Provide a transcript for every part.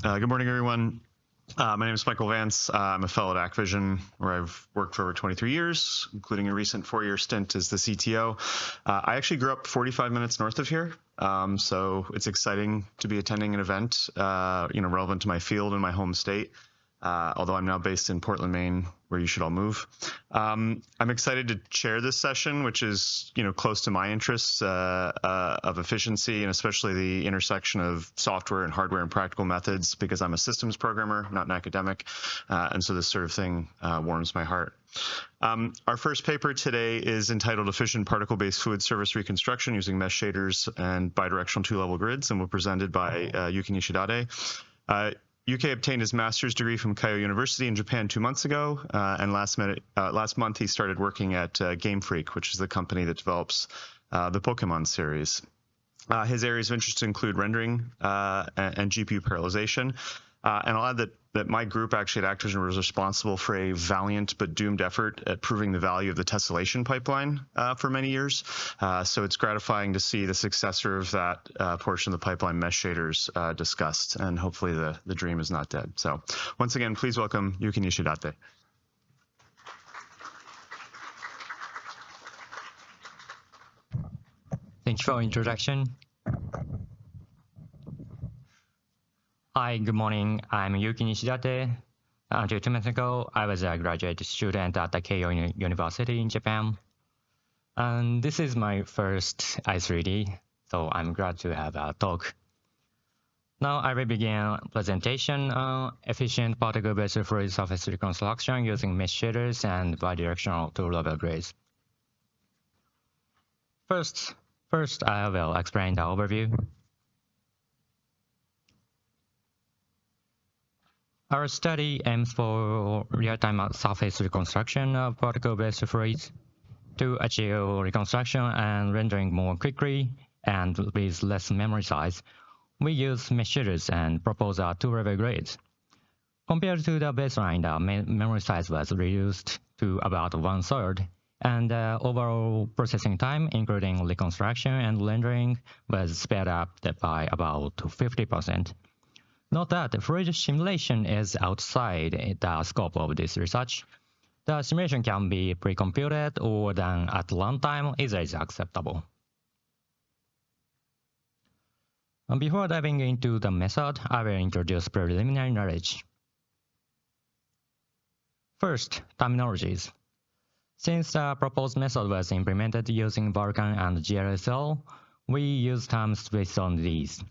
Good morning, everyone. My name is Michael Vance. I'm a fellow at Activision, where I've worked for over 23 years, including a recent 4-year stint as the CTO. I actually grew up 45 minutes north of here, so it's exciting to be attending an event, relevant to my field and my home state. Although I'm now based in Portland, Maine, where you should all move. I'm excited to chair this session, which is close to my interests of efficiency, and especially the intersection of software and hardware and practical methods, because I'm a systems programmer, not an academic, and so this sort of thing warms my heart. Our first paper today is entitled Efficient Particle-Based Fluid Surface Reconstruction Using Mesh Shaders and Bidirectional Two-Level Grids, and was presented by Yuki Nishidate. UK obtained his master's degree from Keio University in Japan 2 months ago, and last month he started working at Game Freak, which is the company that develops the Pokemon series. His areas of interest include rendering and GPU parallelization, and I'll add that my group actually at Activision was responsible for a valiant but doomed effort at proving the value of the tessellation pipeline for many years. So it's gratifying to see the successor of that portion of the pipeline, mesh shaders, discussed, and hopefully the dream is not dead. So once again, please welcome Yuki Nishidate. Thank you for the introduction. Hi, good morning. I'm Yuki Nishidate. Until 2 months ago, I was a graduate student at Keio University in Japan. And this is my first I3D, so I'm glad to have a talk. Now I will begin presentation on efficient particle-based fluid surface reconstruction using mesh shaders and bidirectional two-level grids. First, I will explain the overview. Our study aims for real-time surface reconstruction of particle-based fluids to achieve reconstruction and rendering more quickly and with less memory size. We use mesh shaders and propose a two-level grids. Compared to the baseline, the memory size was reduced to about 1/3, and the overall processing time, including reconstruction and rendering, was sped up by about 50%. Note that fluid simulation is outside the scope of this research. The simulation can be pre-computed or done at runtime. Either is acceptable. Before diving into the method, I will introduce preliminary knowledge. First, terminologies. Since the proposed method was implemented using Vulkan and GLSL, we use terms based on these.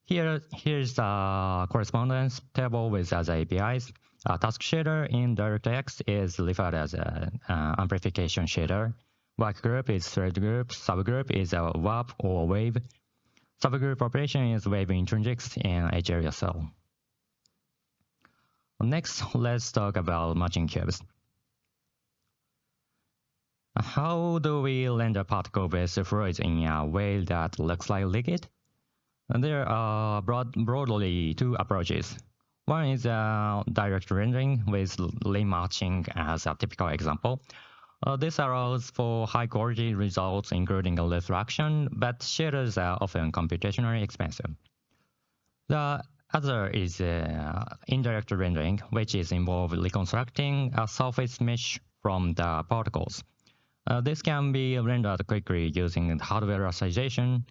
Here's the correspondence table with other APIs. A task shader in DirectX is referred as an amplification shader. Workgroup is thread group. Subgroup is a warp or wave. Subgroup operation is wave intrinsics in HLSL. Next, let's talk about matching cubes. How do we render particle-based fluids in a way that looks like liquid? There are broadly two approaches. One is direct rendering with limb matching as a typical example. This allows for high-quality results, including a refraction, but shaders are often computationally expensive. The other is indirect rendering, which is involved reconstructing a surface mesh from the particles. This can be rendered quickly using hardware rasterization.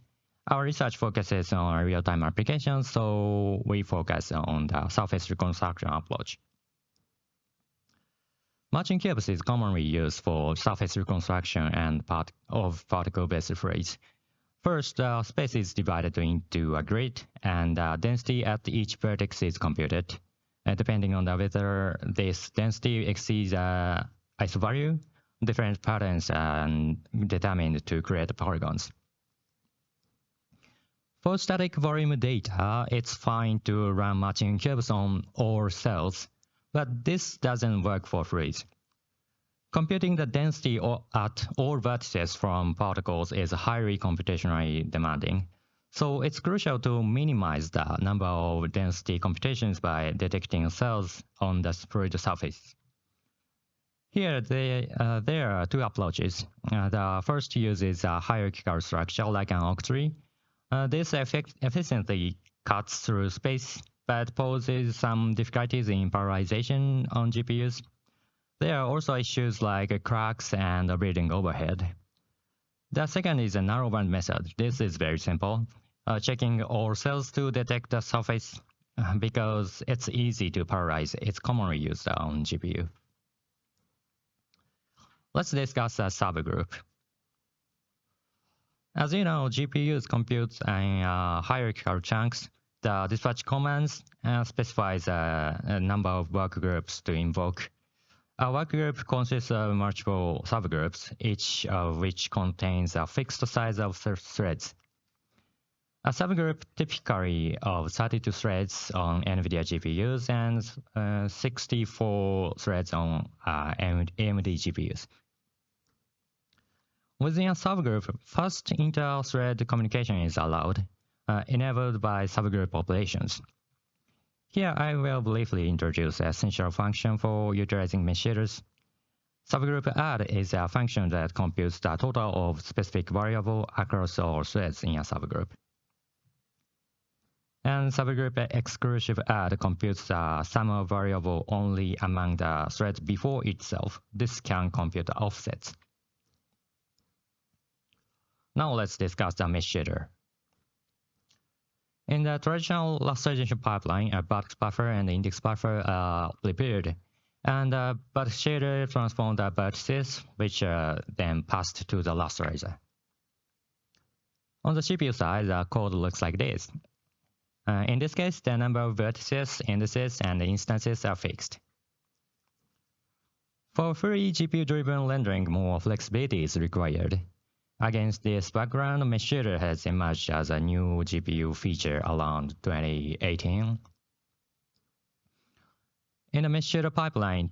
Our research focuses on real-time applications, so we focus on the surface reconstruction approach. Matching cubes is commonly used for surface reconstruction and of particle-based fluids. First, the space is divided into a grid, and the density at each vertex is computed. Depending on whether this density exceeds ISO value, different patterns are determined to create polygons. For static volume data, it's fine to run matching cubes on all cells, but this doesn't work for fluids. Computing the density at all vertices from particles is highly computationally demanding, so it's crucial to minimize the number of density computations by detecting cells on the fluid surface. Here, there are two approaches. The first uses a hierarchical structure like an octree. This efficiently cuts through space but poses some difficulties in parallelization on GPUs. There are also issues like cracks and bleeding overhead. The second is a narrowband method. This is very simple, checking all cells to detect the surface because it's easy to parallelize. It's commonly used on GPU. Let's discuss a subgroup. As you know, GPUs compute in hierarchical chunks. The dispatch commands specifies a number of workgroups to invoke. A workgroup consists of multiple subgroups, each of which contains a fixed size of threads. A subgroup typically of 32 threads on NVIDIA GPUs and 64 threads on AMD GPUs. Within a subgroup, fast inter-thread communication is allowed, enabled by subgroup operations. Here I will briefly introduce the essential function for utilizing mesh shaders. Subgroup add is a function that computes the total of specific variable across all threads in a subgroup. And subgroup exclusive add computes the sum of variable only among the threads before itself. This can compute offsets. Now let's discuss the mesh shader. In the traditional rasterization pipeline, a vertex buffer and index buffer are prepared, and the vertex shader transforms the vertices, which are then passed to the rasterizer. On the CPU side, the code looks like this. In this case, the number of vertices, indices, and instances are fixed. For fully GPU-driven rendering, more flexibility is required. Against this background, mesh shader has emerged as a new GPU feature around 2018. In the mesh shader pipeline,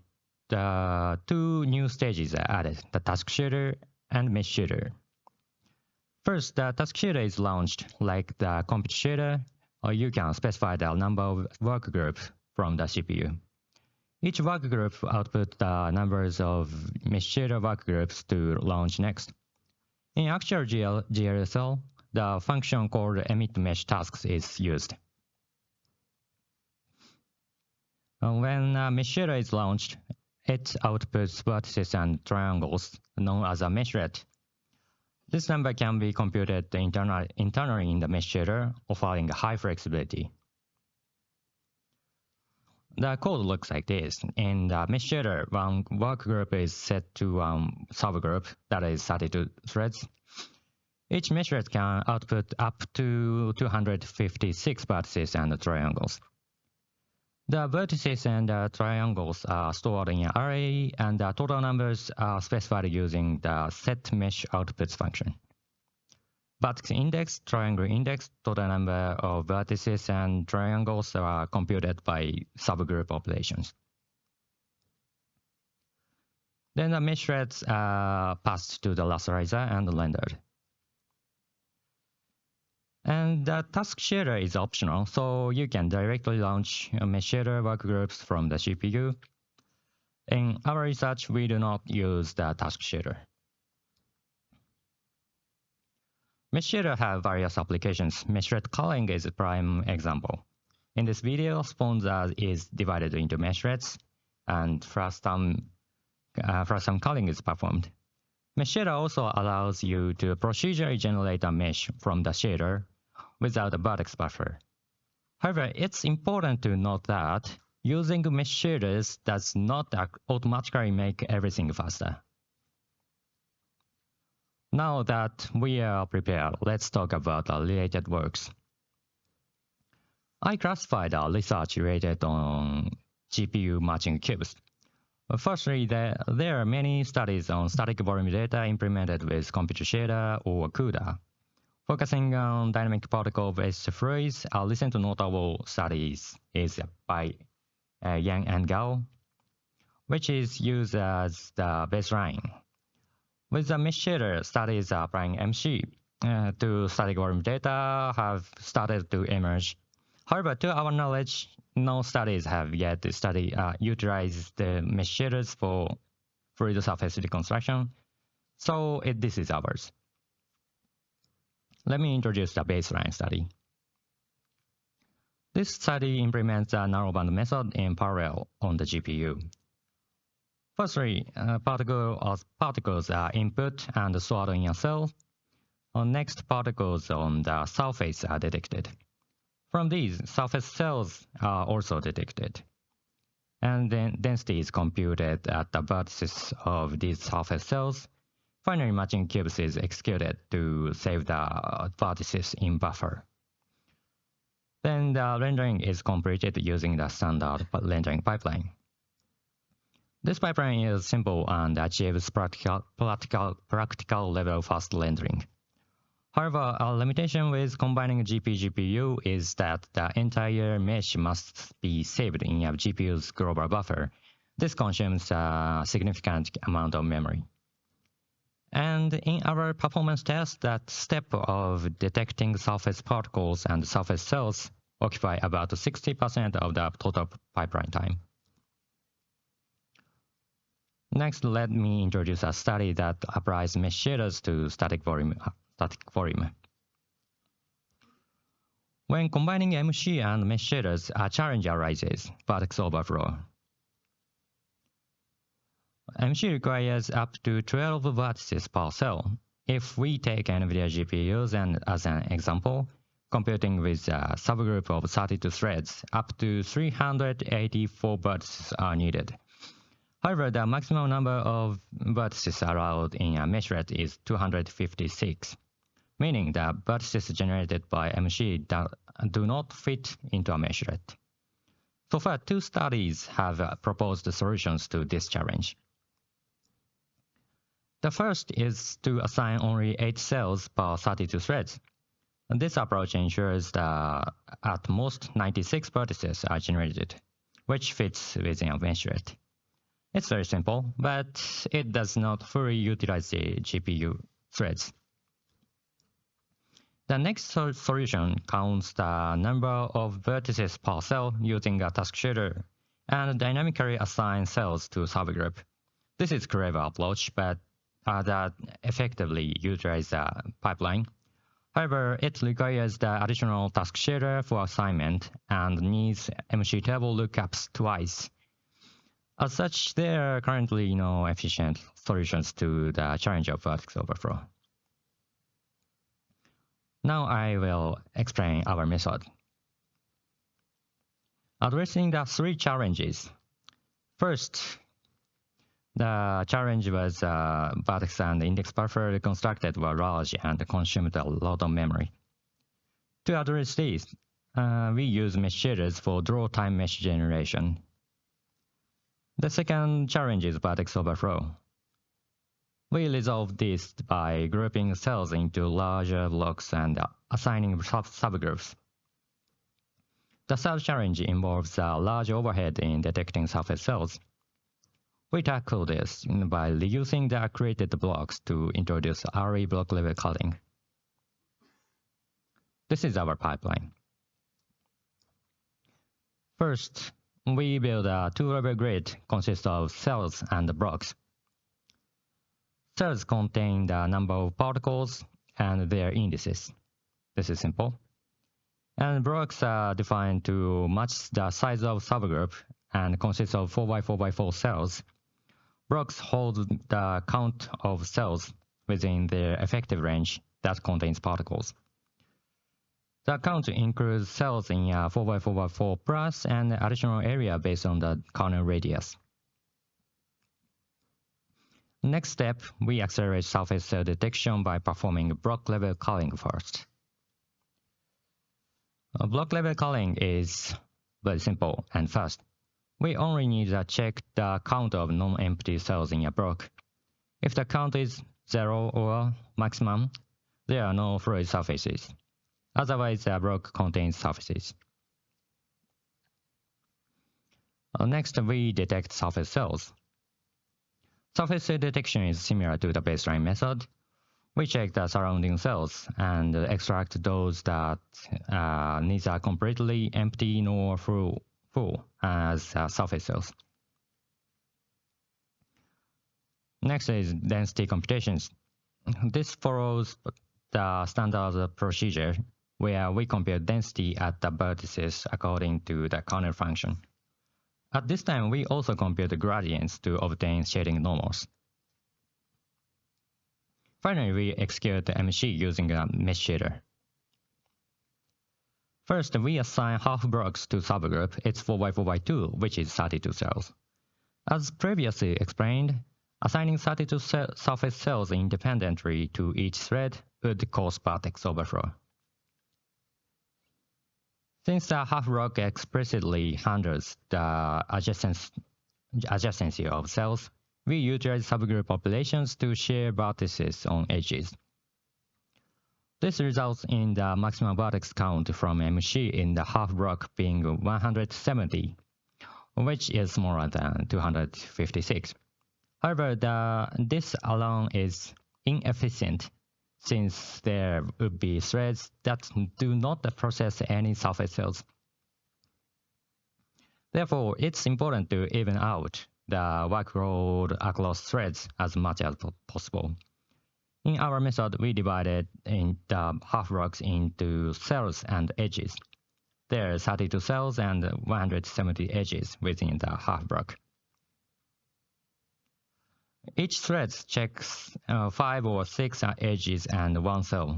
the two new stages are added, the task shader and mesh shader. First, the task shader is launched. Like the compute shader, or you can specify the number of workgroups from the CPU. Each workgroup outputs the numbers of mesh shader workgroups to launch next. In actual GLSL, the function called emit mesh tasks is used. When a mesh shader is launched, it outputs vertices and triangles known as a meshlet. This number can be computed internally in the mesh shader, offering high flexibility. The code looks like this. In the mesh shader, one workgroup is set to subgroup, that is 32 threads. Each meshlet can output up to 256 vertices and triangles. The vertices and triangles are stored in an array, and the total numbers are specified using the setMeshOutputs function. Vertex index, triangle index, total number of vertices and triangles are computed by subgroup operations. Then the meshlets are passed to the rasterizer and rendered. And the task shader is optional, so you can directly launch mesh shader workgroups from the CPU. In our research, we do not use the task shader. Mesh shader have various applications. Meshlet culling is a prime example. In this video, Sponza is divided into meshlets, and frustum culling is performed. Mesh shader also allows you to procedurally generate a mesh from the shader without a vertex buffer. However, it's important to note that using mesh shaders does not automatically make everything faster. Now that we are prepared, let's talk about the related works. I classified our research related on GPU matching cubes. Firstly, there are many studies on static volume data implemented with computer shader or CUDA. Focusing on dynamic particle-based fluids, a recent notable study is by Yang and Gao, which is used as the baseline. With the mesh shader, studies applying MC to static volume data have started to emerge. However, to our knowledge, no studies have yet utilized the mesh shaders for fluid surface reconstruction, so this is ours. Let me introduce the baseline study. This study implements a narrowband method in parallel on the GPU. Firstly, particles are input and stored in a cell. Next, particles on the surface are detected. From these, surface cells are also detected. And then density is computed at the vertices of these surface cells. Finally, matching cubes is executed to save the vertices in buffer. Then the rendering is completed using the standard rendering pipeline. This pipeline is simple and achieves practical level fast rendering. However, a limitation with combining GPU is that the entire mesh must be saved in a GPU's global buffer. This consumes a significant amount of memory. And in our performance test, that step of detecting surface particles and surface cells occupy about 60% of the total pipeline time. Next, let me introduce a study that applies mesh shaders to static volume. When combining MC and mesh shaders, a challenge arises: vertex overflow. MC requires up to 12 vertices per cell. If we take NVIDIA GPUs and as an example, computing with a subgroup of 32 threads, up to 384 vertices are needed. However, the maximum number of vertices allowed in a meshlet is 256, meaning the vertices generated by MC do not fit into a meshlet. So far, 2 studies have proposed solutions to this challenge. The first is to assign only 8 cells per 32 threads. This approach ensures that at most 96 vertices are generated, which fits within a meshlet. It's very simple, but it does not fully utilize the GPU threads. The next solution counts the number of vertices per cell using a task shader and dynamically assigns cells to subgroup. This is a clever approach, but that effectively utilizes the pipeline. However, it requires the additional task shader for assignment and needs MC table lookups twice. As such, there are currently no efficient solutions to the challenge of vertex overflow. Now I will explain our method. Addressing the 3 challenges. First, the challenge was vertex and index buffer reconstructed were large and consumed a lot of memory. To address this, we use mesh shaders for draw time mesh generation. The second challenge is vertex overflow. We resolve this by grouping cells into larger blocks and assigning subgroups. The third challenge involves a large overhead in detecting surface cells. We tackle this by reducing the created blocks to introduce early block level culling. This is our pipeline. First, we build a 2-level grid consisting of cells and blocks. Cells contain the number of particles and their indices. This is simple. And blocks are defined to match the size of subgroup and consist of 4x4x4 cells. Blocks hold the count of cells within their effective range that contains particles. The count includes cells in a 4x4x4 plus and additional area based on the kernel radius. Next step, we accelerate surface cell detection by performing block level culling first. Block level culling is very simple and fast. We only need to check the count of non-empty cells in a block. If the count is 0 or maximum, there are no fluid surfaces. Otherwise, the block contains surfaces. Next, we detect surface cells. Surface cell detection is similar to the baseline method. We check the surrounding cells and extract those that neither completely empty nor full as surface cells. Next is density computations. This follows the standard procedure. where we compare density at the vertices according to the corner function. At this time, we also compare the gradients to obtain shading normals. Finally, we execute the MC using a mesh shader. First, we assign half blocks to subgroup its 4x4x2, which is 32 cells. As previously explained, assigning 32 surface cells independently to each thread would cause vertex overflow. Since the half block explicitly handles the adjacency of cells, we utilize subgroup operations to share vertices on edges. This results in the maximum vertex count from MC in the half block being 170, which is smaller than 256. However, this alone is inefficient since there would be threads that do not process any surface cells. Therefore, it's important to even out the workload across threads as much as possible. In our method, we divided the half blocks into cells and edges. There are 32 cells and 170 edges within the half block. Each thread checks 5 or 6 edges and 1 cell.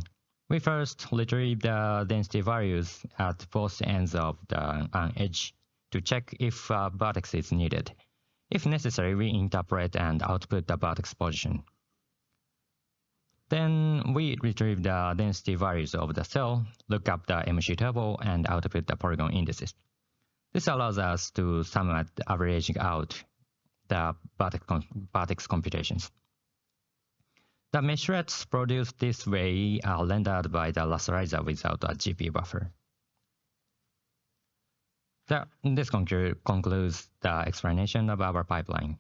We first retrieve the density values at both ends of an edge to check if a vertex is needed. If necessary, we interpret and output the vertex position. Then we retrieve the density values of the cell, look up the MC table, and output the polygon indices. This allows us to somewhat averaging out the vertex computations. The mesh threads produced this way are rendered by the Rasterizer without a GPU buffer. This concludes the explanation of our pipeline.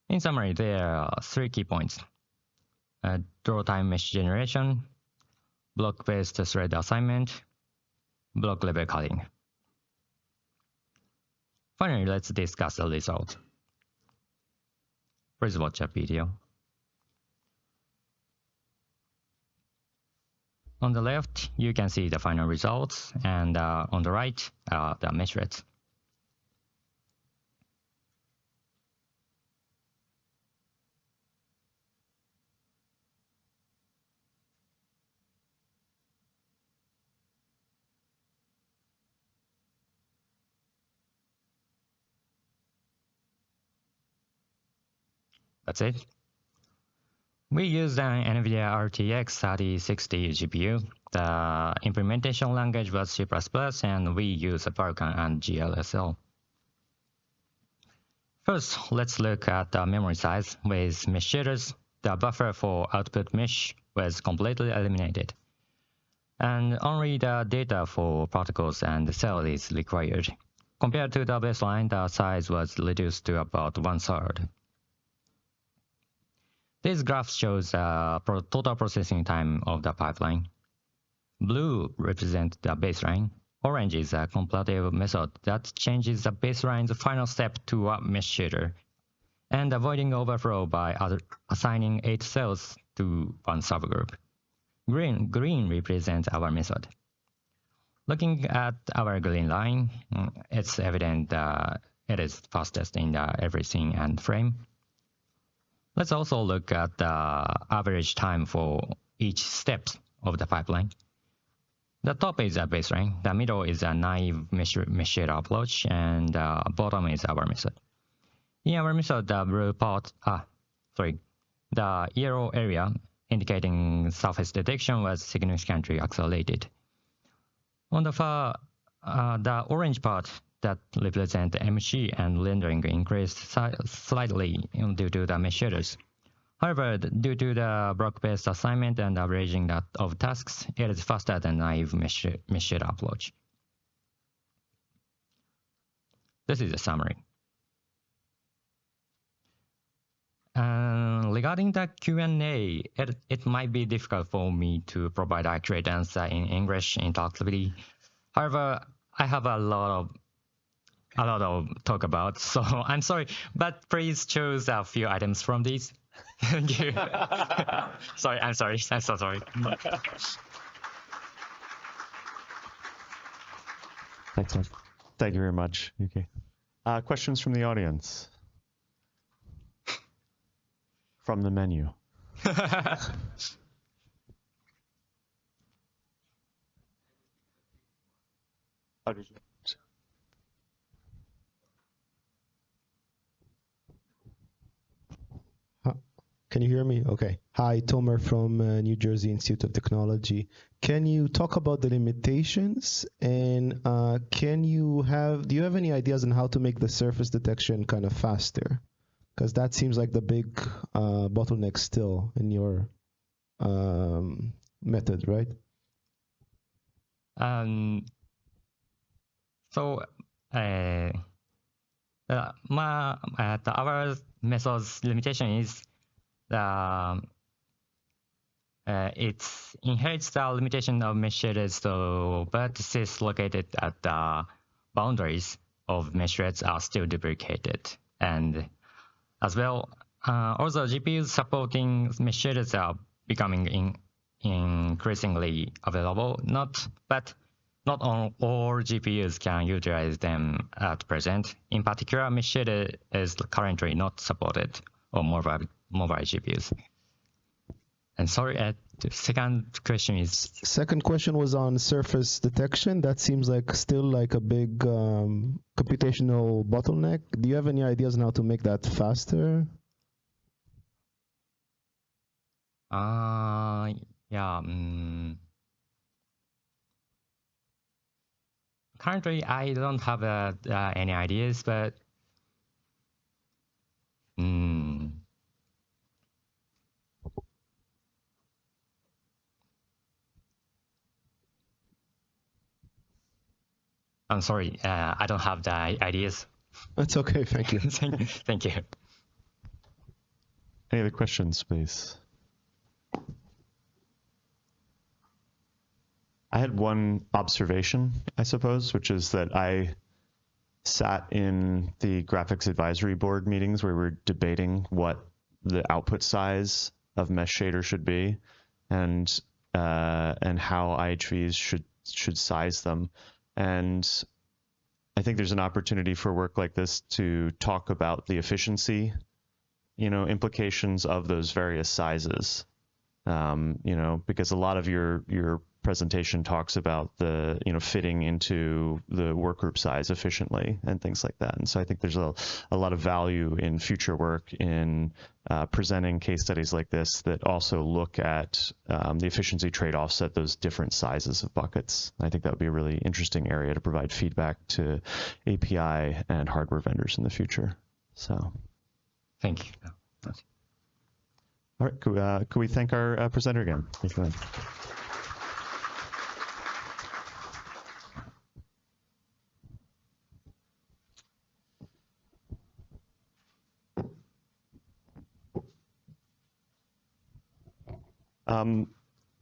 In summary, there are 3 key points: draw time mesh generation, block-based thread assignment, block level cutting. Finally, let's discuss the result. Please watch a video. On the left, you can see the final results, and on the right, the mesh threads. That's it. We use an NVIDIA RTX 3060 GPU. The implementation language was C++, and we use Falcon and GLSL. First, let's look at the memory size. With mesh shaders, the buffer for output mesh was completely eliminated, and only the data for particles and cells is required. Compared to the baseline, the size was reduced to about 1/3. This graph shows total processing time of the pipeline. Blue represents the baseline. Orange is a comparative method that changes the baseline's final step to a mesh shader, and avoiding overflow by assigning 8 cells to one subgroup. Green represents our method. Looking at our green line, it's evident that it is fastest in every scene and frame. Let's also look at the average time for each step of the pipeline. The top is a baseline, the middle is a naive mesh shader approach, and the bottom is our method. In our method, the yellow area indicating surface detection was significantly accelerated. On the far, the orange part that represent MC and rendering increased slightly due to the mesh shaders. However, due to the block-based assignment and averaging of tasks, it is faster than naive mesh shader approach. This is a summary. Regarding the Q&A, it might be difficult for me to provide accurate answer in English interactively. However, I have a lot of talk about, so I'm sorry, but please choose a few items from these. Thank you. Sorry, I'm sorry. I'm so sorry. Thanks, man. Thank you very much. Okay. Questions from the audience? From the menu. Can you hear me? Okay. Hi, Tomer from New Jersey Institute of Technology. Can you talk about the limitations and do you have any ideas on how to make the surface detection kind of faster? Because that seems like the big bottleneck still in your method, right? So, our method's limitation is it inherits the limitation of mesh shaders, so vertices located at the boundaries of mesh threads are still duplicated. And as well, also GPUs supporting mesh shaders are becoming increasingly available, but not all GPUs can utilize them at present. In particular, mesh shader is currently not supported on mobile GPUs. And sorry, the second question is... Second question was on surface detection. That seems like still like a big computational bottleneck. Do you have any ideas on how to make that faster? Yeah. Currently, I don't have any ideas, but I'm sorry, I don't have the ideas. That's okay, thank you. Thank you. Any other questions, please? I had one observation, I suppose, which is that I sat in the graphics advisory board meetings where we're debating what the output size of mesh shader should be and how IHVs should size them. And I think there's an opportunity for work like this to talk about the efficiency, implications of those various sizes. Because a lot of your presentation talks about the, fitting into the work group size efficiently and things like that. And so I think there's a lot of value in future work in presenting case studies like this that also look at the efficiency trade-offs at those different sizes of buckets. I think that would be a really interesting area to provide feedback to API and hardware vendors in the future. So, thank you. All right, could we thank our presenter again? Thank you.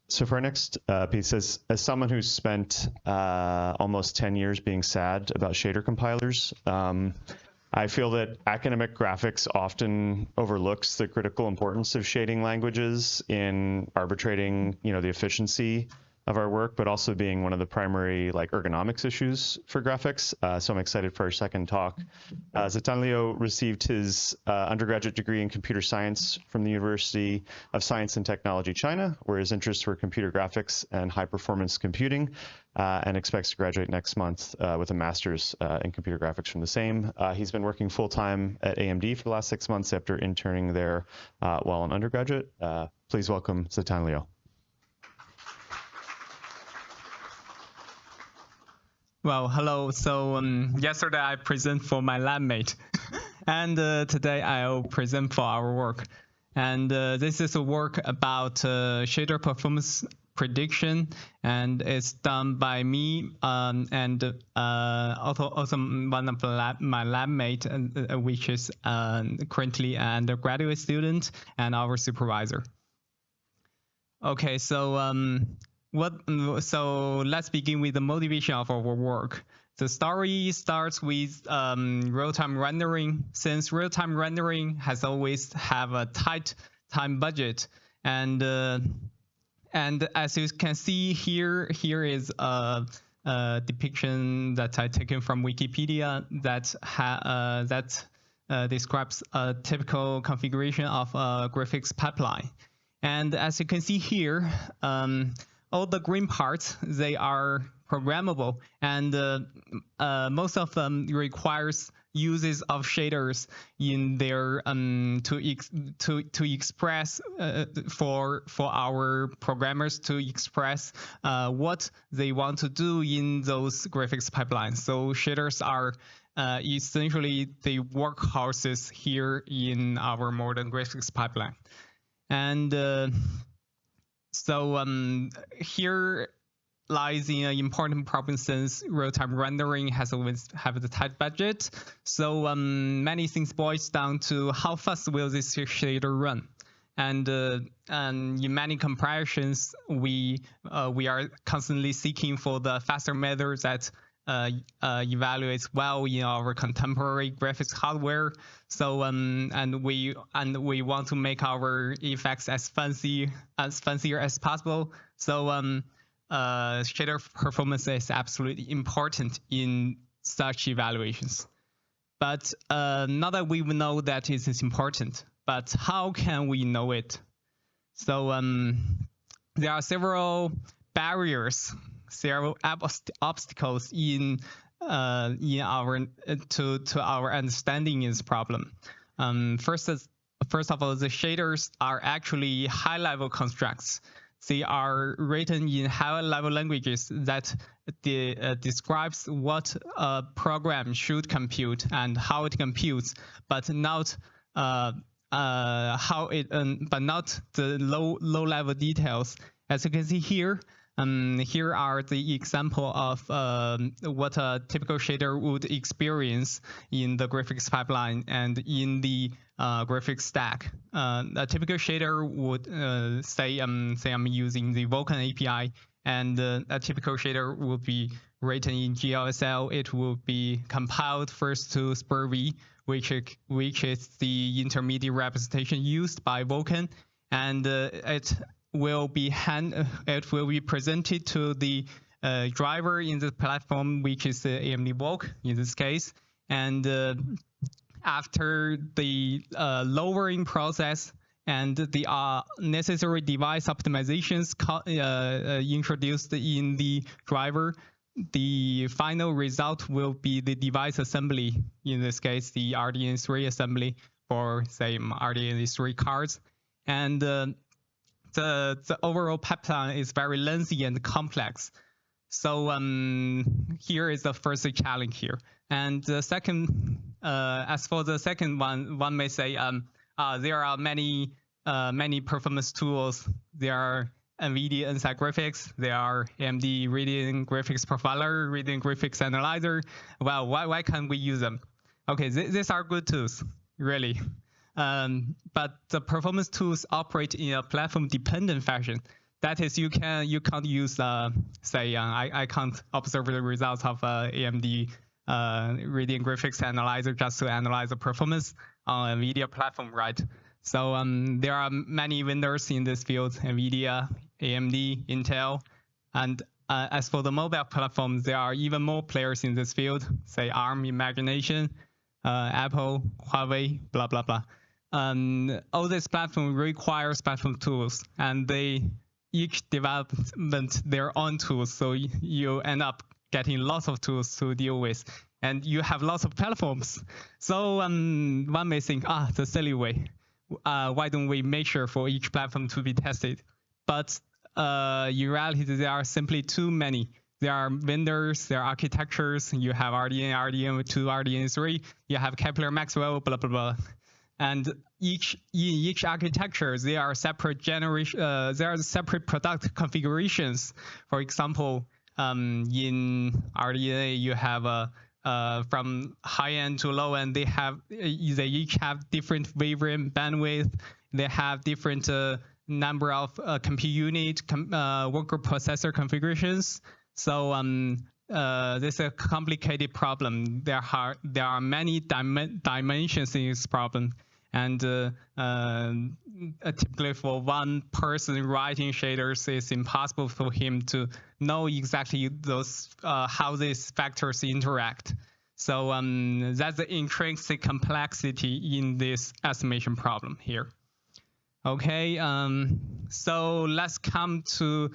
So for our next piece, as someone who's spent almost 10 years being sad about shader compilers, I feel that academic graphics often overlooks the critical importance of shading languages in arbitrating, the efficiency of our work, but also being one of the primary ergonomics issues for graphics. So I'm excited for our second talk. Zatan Liu received his undergraduate degree in computer science from the University of Science and Technology, China, where his interests were computer graphics and high performance computing, and expects to graduate next month with a master's in computer graphics from the same. He's been working full-time at AMD for the last 6 months after interning there while an undergraduate. Please welcome Zatan Liu. Well, hello. So yesterday I present for my lab mate, and today I'll present for our work. And this is a work about shader performance prediction, and it's done by me and also one of my lab mate, which is currently an undergraduate student, and our supervisor. Okay, so so let's begin with the motivation of our work. the story starts with real-time rendering. Since real-time rendering has always have a tight time budget, and as you can see here is a depiction that I taken from Wikipedia that describes a typical configuration of a graphics pipeline. And as you can see here, all the green parts, they are programmable, and most of them requires uses of shaders in their to express for our programmers to express what they want to do in those graphics pipelines. So shaders are essentially the workhorses here in our modern graphics pipeline. And so here lies in an important problem, since real-time rendering has always have the tight budget. So many things boils down to how fast will this shader run. And in many comparisons, we are constantly seeking for the faster method that evaluates well in our contemporary graphics hardware. So and we want to make our effects as fancier as possible. So shader performance is absolutely important in such evaluations. But now that we know that it is important, but how can we know it? So there are several barriers, several obstacles in our to our understanding this problem. First of all, the shaders are actually high-level constructs. They are written in high-level languages that describes what a program should compute and how it computes, but not but not the low-level details. As you can see here, here are the example of what a typical shader would experience in the graphics pipeline and in the graphics stack. A typical shader would say I'm using the Vulkan API, and a typical shader would be written in GLSL. It will be compiled first to SPIR-V, which is the intermediate representation used by Vulkan, and it will be presented to the driver in the platform, which is AMD Vulk in this case. And after the lowering process and the necessary device optimizations introduced in the driver, the final result will be the device assembly, in this case the RDNA3 assembly for, say, RDNA3 cards. And the overall pipeline is very lengthy and complex. So here is the first challenge here. And the second, as for the second one may say there are many performance tools. There are NVIDIA Inside Graphics, there are AMD Radeon Graphics Profiler, Radeon Graphics Analyzer. Well, why can't we use them? Okay, these are good tools, really. But the performance tools operate in a platform-dependent fashion. That is, you can't use say I can't observe the results of AMD Radeon Graphics Analyzer just to analyze the performance on NVIDIA platform, right? So there are many vendors in this field: NVIDIA, AMD, Intel, and as for the mobile platforms, there are even more players in this field. Say ARM, Imagination, Apple, Huawei, blah blah blah. All these platforms requires platform tools, and they each develop their own tools. So you end up getting lots of tools to deal with, and you have lots of platforms. So one may think, the silly way. Why don't we make sure for each platform to be tested? But in reality, there are simply too many. There are vendors, there are architectures. You have RDNA, RDNA2, RDNA3. You have Kepler, Maxwell, blah blah blah. And in each architecture, there are separate there are separate product configurations. For example, in RDNA, you have from high end to low end, they each have different wavelength bandwidth. They have different number of compute unit worker processor configurations. So this is a complicated problem. There are many dimensions in this problem, and typically for one person writing shaders, it's impossible for him to know exactly those how these factors interact. So that's the intrinsic complexity in this estimation problem here. Okay, so let's come to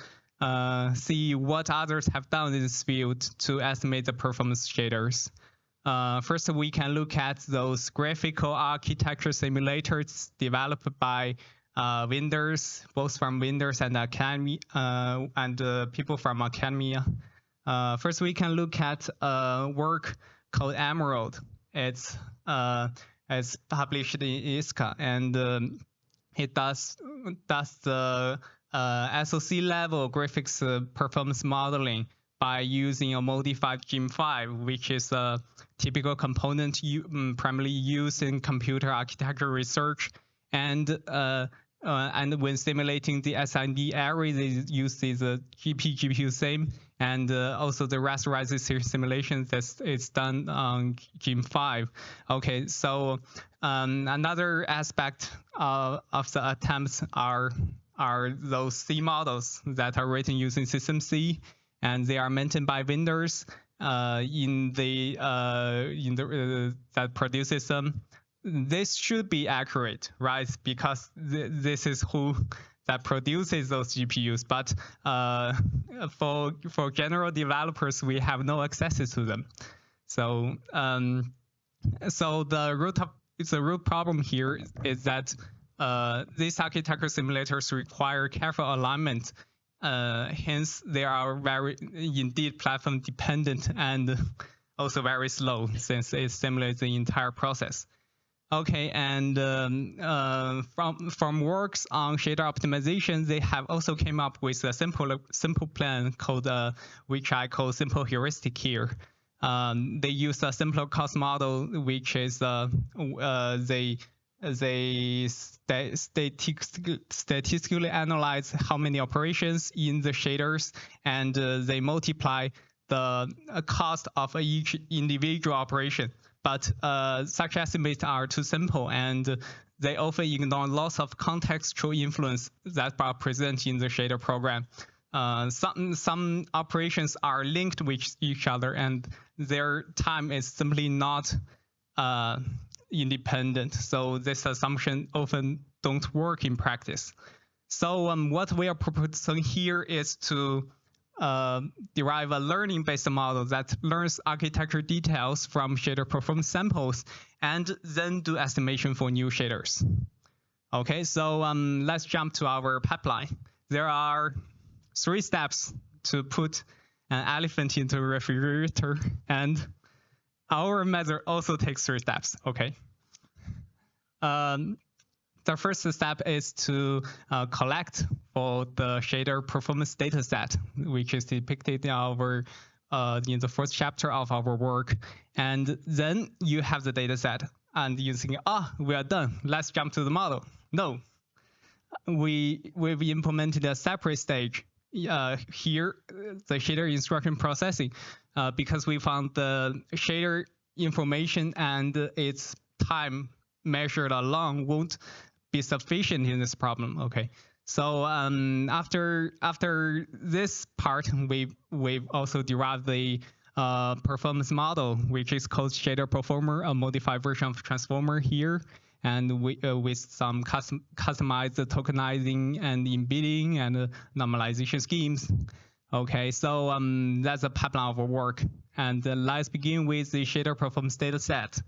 see what others have done in this field to estimate the performance shaders. First, we can look at those graphical architecture simulators developed by vendors, both from vendors and academy, and people from academia. First, we can look at work called Emerald. It's published in ISCA, and it does the SoC level graphics performance modeling by using a modified GIM5, which is a typical component primarily used in computer architecture research. And when simulating the SID array, they use this GPU same, and also the Rasterizer simulation that is done on GIM5. Okay, so another aspect of the attempts are those C models that are written using System C, and they are maintained by vendors that produces them. This should be accurate, right? Because this is who that produces those GPUs. But for general developers, we have no access to them. So the root problem here is that these architecture simulators require careful alignment. Hence, they are indeed platform dependent and also very slow, since it simulates the entire process. Okay, and from works on shader optimization, they have also came up with a simple plan called which I call simple heuristic here. They use a simpler cost model, which is they statistically analyze how many operations in the shaders, and they multiply the cost of each individual operation. But such estimates are too simple, and they often ignore lots of contextual influence that are present in the shader program. Some operations are linked with each other, and their time is simply not independent. So this assumption often don't work in practice. So what we are proposing here is to derive a learning-based model that learns architecture details from shader performance samples and then do estimation for new shaders. Okay, so let's jump to our pipeline. There are 3 steps to put an elephant into a refrigerator, and our method also takes 3 steps. Okay. The first step is to collect for the shader performance data set, which is depicted in our in the first chapter of our work. And then you have the data set, and you think, we are done. Let's jump to the model. No, we've implemented a separate stage here, the shader instruction processing, because we found the shader information and its time measured alone won't be sufficient in this problem. Okay, so after this part, we've also derived the performance model, which is called ShaderPerFormer, a modified version of transformer here, and with some customized tokenizing and embedding and normalization schemes. Okay, so that's a pipeline of our work, and let's begin with the shader performance data set.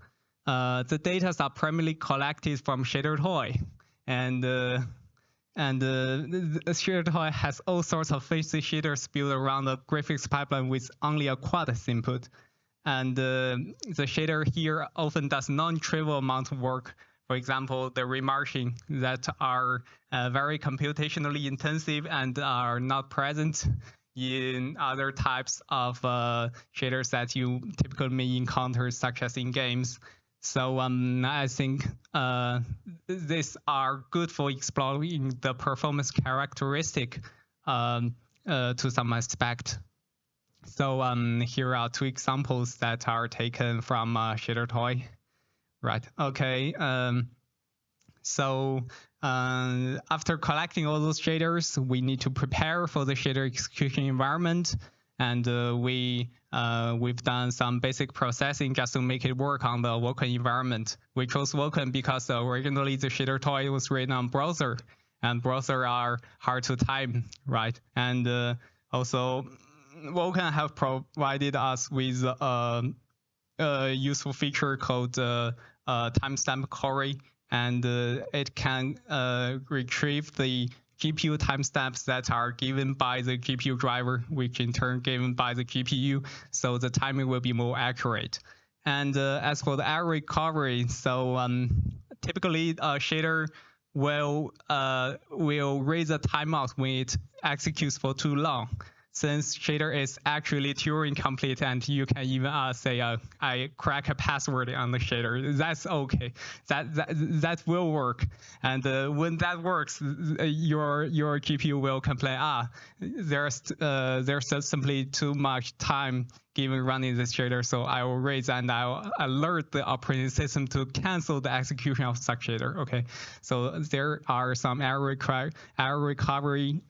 The data are primarily collected from ShaderToy, and the ShaderToy has all sorts of fancy shaders built around the graphics pipeline with only a quad input. And the shader here often does non-trivial amount of work. For example, the remarking that are very computationally intensive and are not present in other types of shaders that you typically may encounter, such as in games. So I think these are good for exploring the performance characteristic to some aspect. So here are two examples that are taken from Shader Toy. Right. Okay. So after collecting all those shaders, we need to prepare for the shader execution environment, and we've done some basic processing just to make it work on the Vulkan environment. We chose Vulkan because originally the Shader Toy was written on browser, and browser are hard to time, right? And also Vulkan have provided us with a useful feature called timestamp query, and it can retrieve the GPU timestamps that are given by the GPU driver, which in turn given by the GPU, so the timing will be more accurate. And as for the error recovery, so typically a shader will raise a timeout when it executes for too long. Since shader is actually Turing complete, and you can even say I crack a password on the shader, that's okay. That will work. And when that works, your GPU will complain, there's simply too much time given running this shader, so I will raise and I'll alert the operating system to cancel the execution of such shader. Okay, so there are some error recovery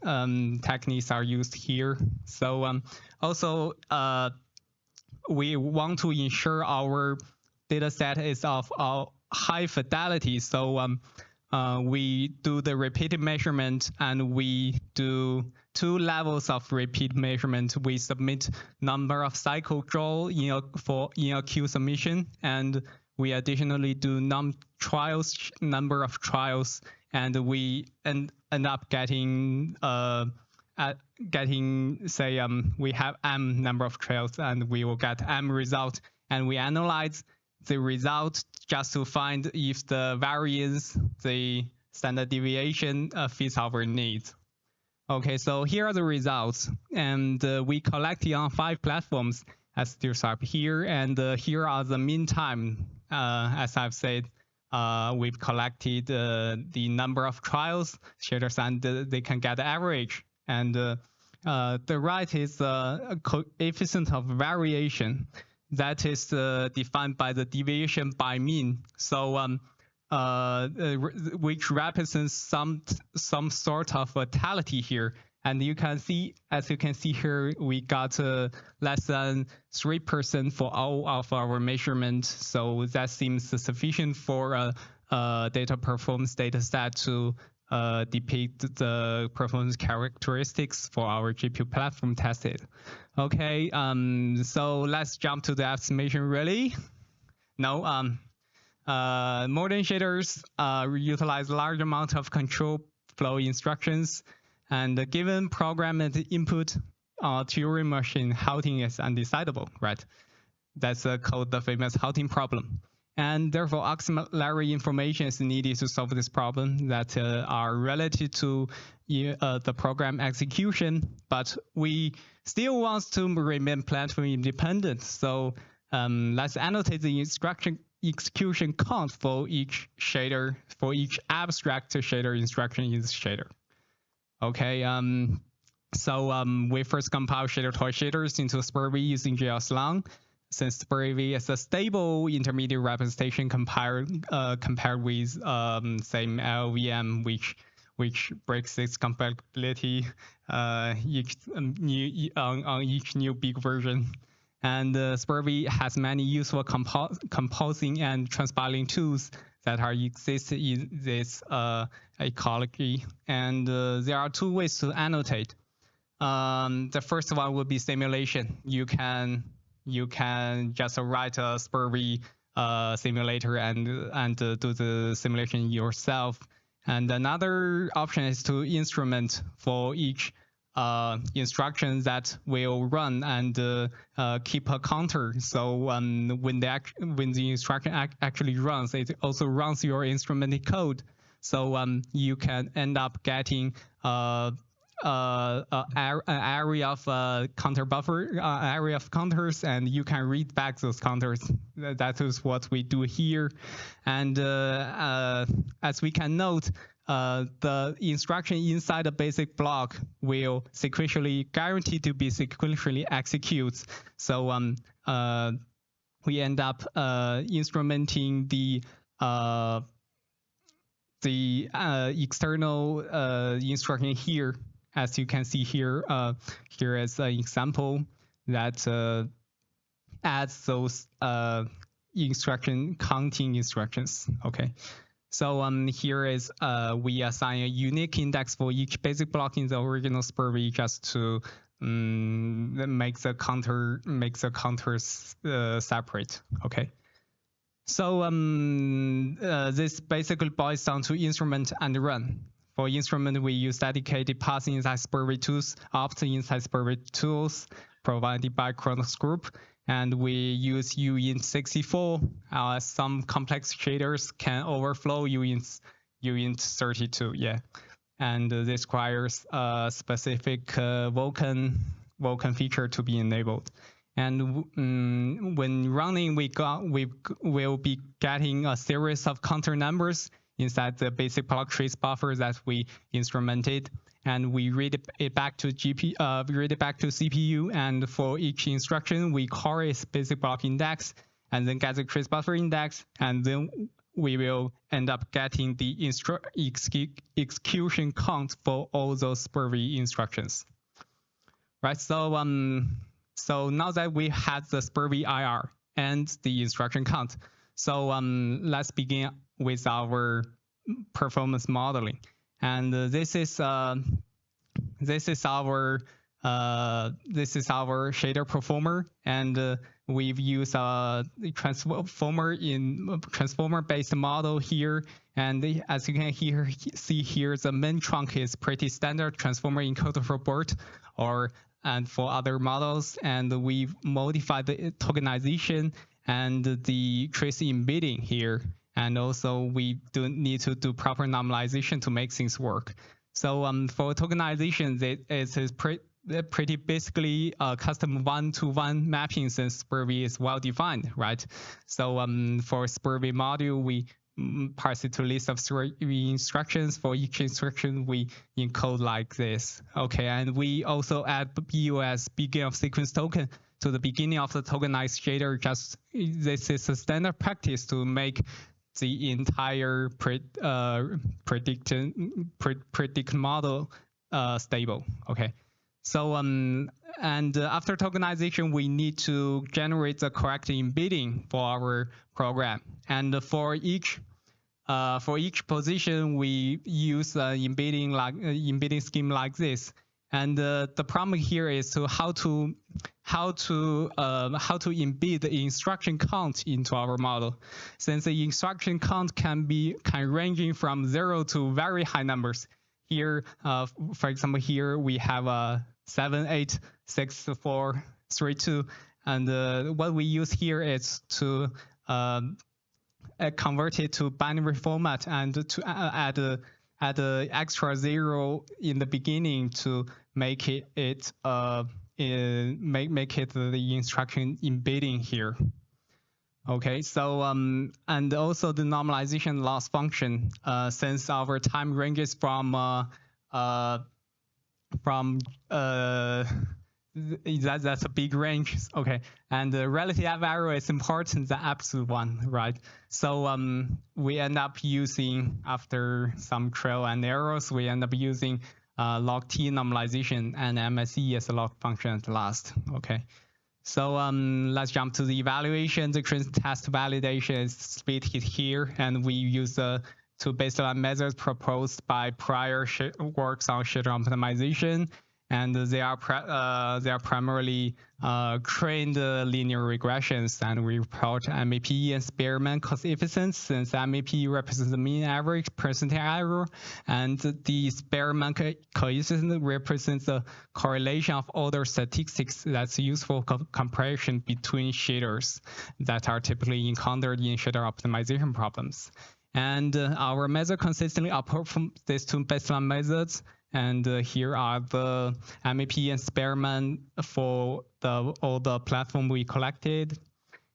techniques are used here. So also we want to ensure our data set is of high fidelity. So we do the repeated measurement, and we do 2 levels of repeat measurement. We submit number of cycle draw in a queue submission, and we additionally do number of trials, and we end up getting say we have m number of trials, and we will get m result, and we analyze the result just to find if the variance, the standard deviation fits our needs. Okay, so here are the results, and we collected on 5 platforms as described here, and here are the mean time. As I've said, we've collected the number of trials, shaders, and they can get the average. And the right is a coefficient of variation that is defined by the deviation by mean. So which represents some sort of fatality here. And you can see, as you can see here, we got less than 3% for all of our measurements. So that seems sufficient for a data performance data set to depict the performance characteristics for our GPU platform tested. Okay, so let's jump to the estimation really. No, modern shaders utilize large amount of control flow instructions, and given programmed input, Turing machine halting is undecidable, right? That's called the famous halting problem. And therefore, auxiliary information is needed to solve this problem that are related to the program execution, but we still want to remain platform independent. So let's annotate the instruction execution count for each shader, for each abstract shader instruction in this shader. Okay, so we first compile shader toy shaders into SPIR-V using GLSLang. Since SPIR-V is a stable intermediate representation compared with same LLVM, which breaks its compatibility on each new big version. And SPIR-V has many useful composing and transpiling tools that exist in this ecology. And there are 2 ways to annotate. The first one would be simulation. You can just write a SPIR-V simulator and do the simulation yourself. And another option is to instrument for each instruction that will run and keep a counter. So when the instruction actually runs, it also runs your instrumented code. So you can end up getting an area of counter buffer, area of counters, and you can read back those counters. That is what we do here. And as we can note, the instruction inside the basic block will guaranteed to be sequentially executes. So we end up instrumenting the external instruction here, as you can see here. Here is an example that adds those counting instructions. Okay. So here is we assign a unique index for each basic block in the original SPIRV just to make the counters separate. Okay. So this basically boils down to instrument and run. For instrument, we use dedicated path inside SPIRV tools, opt inside SPIRV tools provided by Kronos Group. And we use uint64. Some complex shaders can overflow uint32. Yeah, and this requires a specific Vulkan feature to be enabled. And when running, we will be getting a series of counter numbers inside the basic block trace buffer that we instrumented. And we read it back to CPU, and for each instruction, we call its basic block index, and then get the trace buffer index, and then we will end up getting the execution count for all those SPIRV instructions. Right. So so now that we have the SPIRV IR and the instruction count, so let's begin with our performance modeling. And this is our ShaderPerFormer, and we've used a transformer-based model here. And as you can see here, the main trunk is pretty standard transformer encoder for BERT and for other models. And we've modified the tokenization and the trace embedding here. And also we do need to do proper normalization to make things work. So for tokenization, it is pretty basically a custom one-to-one mapping since SPIRV is well-defined, right? So for SPIRV module, we parse it to a list of SPIRV instructions. For each instruction, we encode like this. Okay, and we also add BU as beginning of sequence token to the beginning of the tokenized shader. This is a standard practice to make the entire predict model stable. Okay, so and after tokenization, we need to generate the correct embedding for our program. And for each position, we use embedding scheme like this. And the problem here is how to embed the instruction count into our model, since the instruction count can ranging from 0 to very high numbers. Here, for example, here we have 7, 8, 6, 4, 3, 2, and what we use here is to convert it to binary format and to add a extra 0 in the beginning to make it the instruction embedding here. Okay, so and also the normalization loss function, since our time ranges from that's a big range. Okay, and the relative value is important, the absolute one, right? So we end up using, after some trial and errors, we end up using log T normalization and MSE as a log function at last. Okay, so let's jump to the evaluation. The current test validation is split here, and we use two baseline methods proposed by prior works on shader optimization. And they are primarily trained linear regressions, and we report MAP and Spearman coefficients, since MAP represents the mean average percentage error, and the Spearman coefficient represents the correlation of order statistics that's useful for comparison between shaders that are typically encountered in shader optimization problems. And our method consistently outperforms these two baseline methods. And here are the MAP and Spearman for all the platform we collected.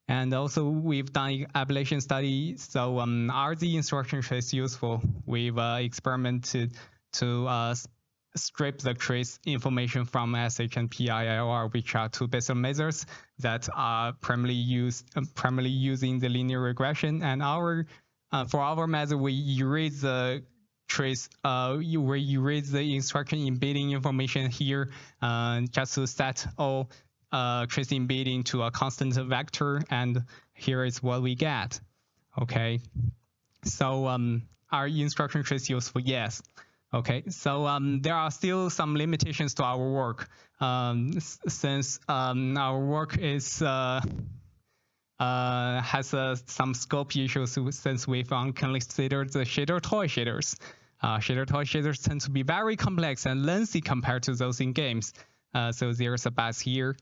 And also we've done ablation study. So are the instruction trace useful? We've experimented to strip the trace information from SH and PILR, which are two basic methods that are primarily using the linear regression. And for our method, we erase the trace, we erase the instruction embedding information here, just to set all trace embedding to a constant vector, and here is what we get. Okay, so are instruction trace useful? Yes. Okay, so there are still some limitations to our work, since our work is has some scope issues, since we've considered the shader toy shaders. Shader toy shaders tend to be very complex and lengthy compared to those in games, so there's a bias here.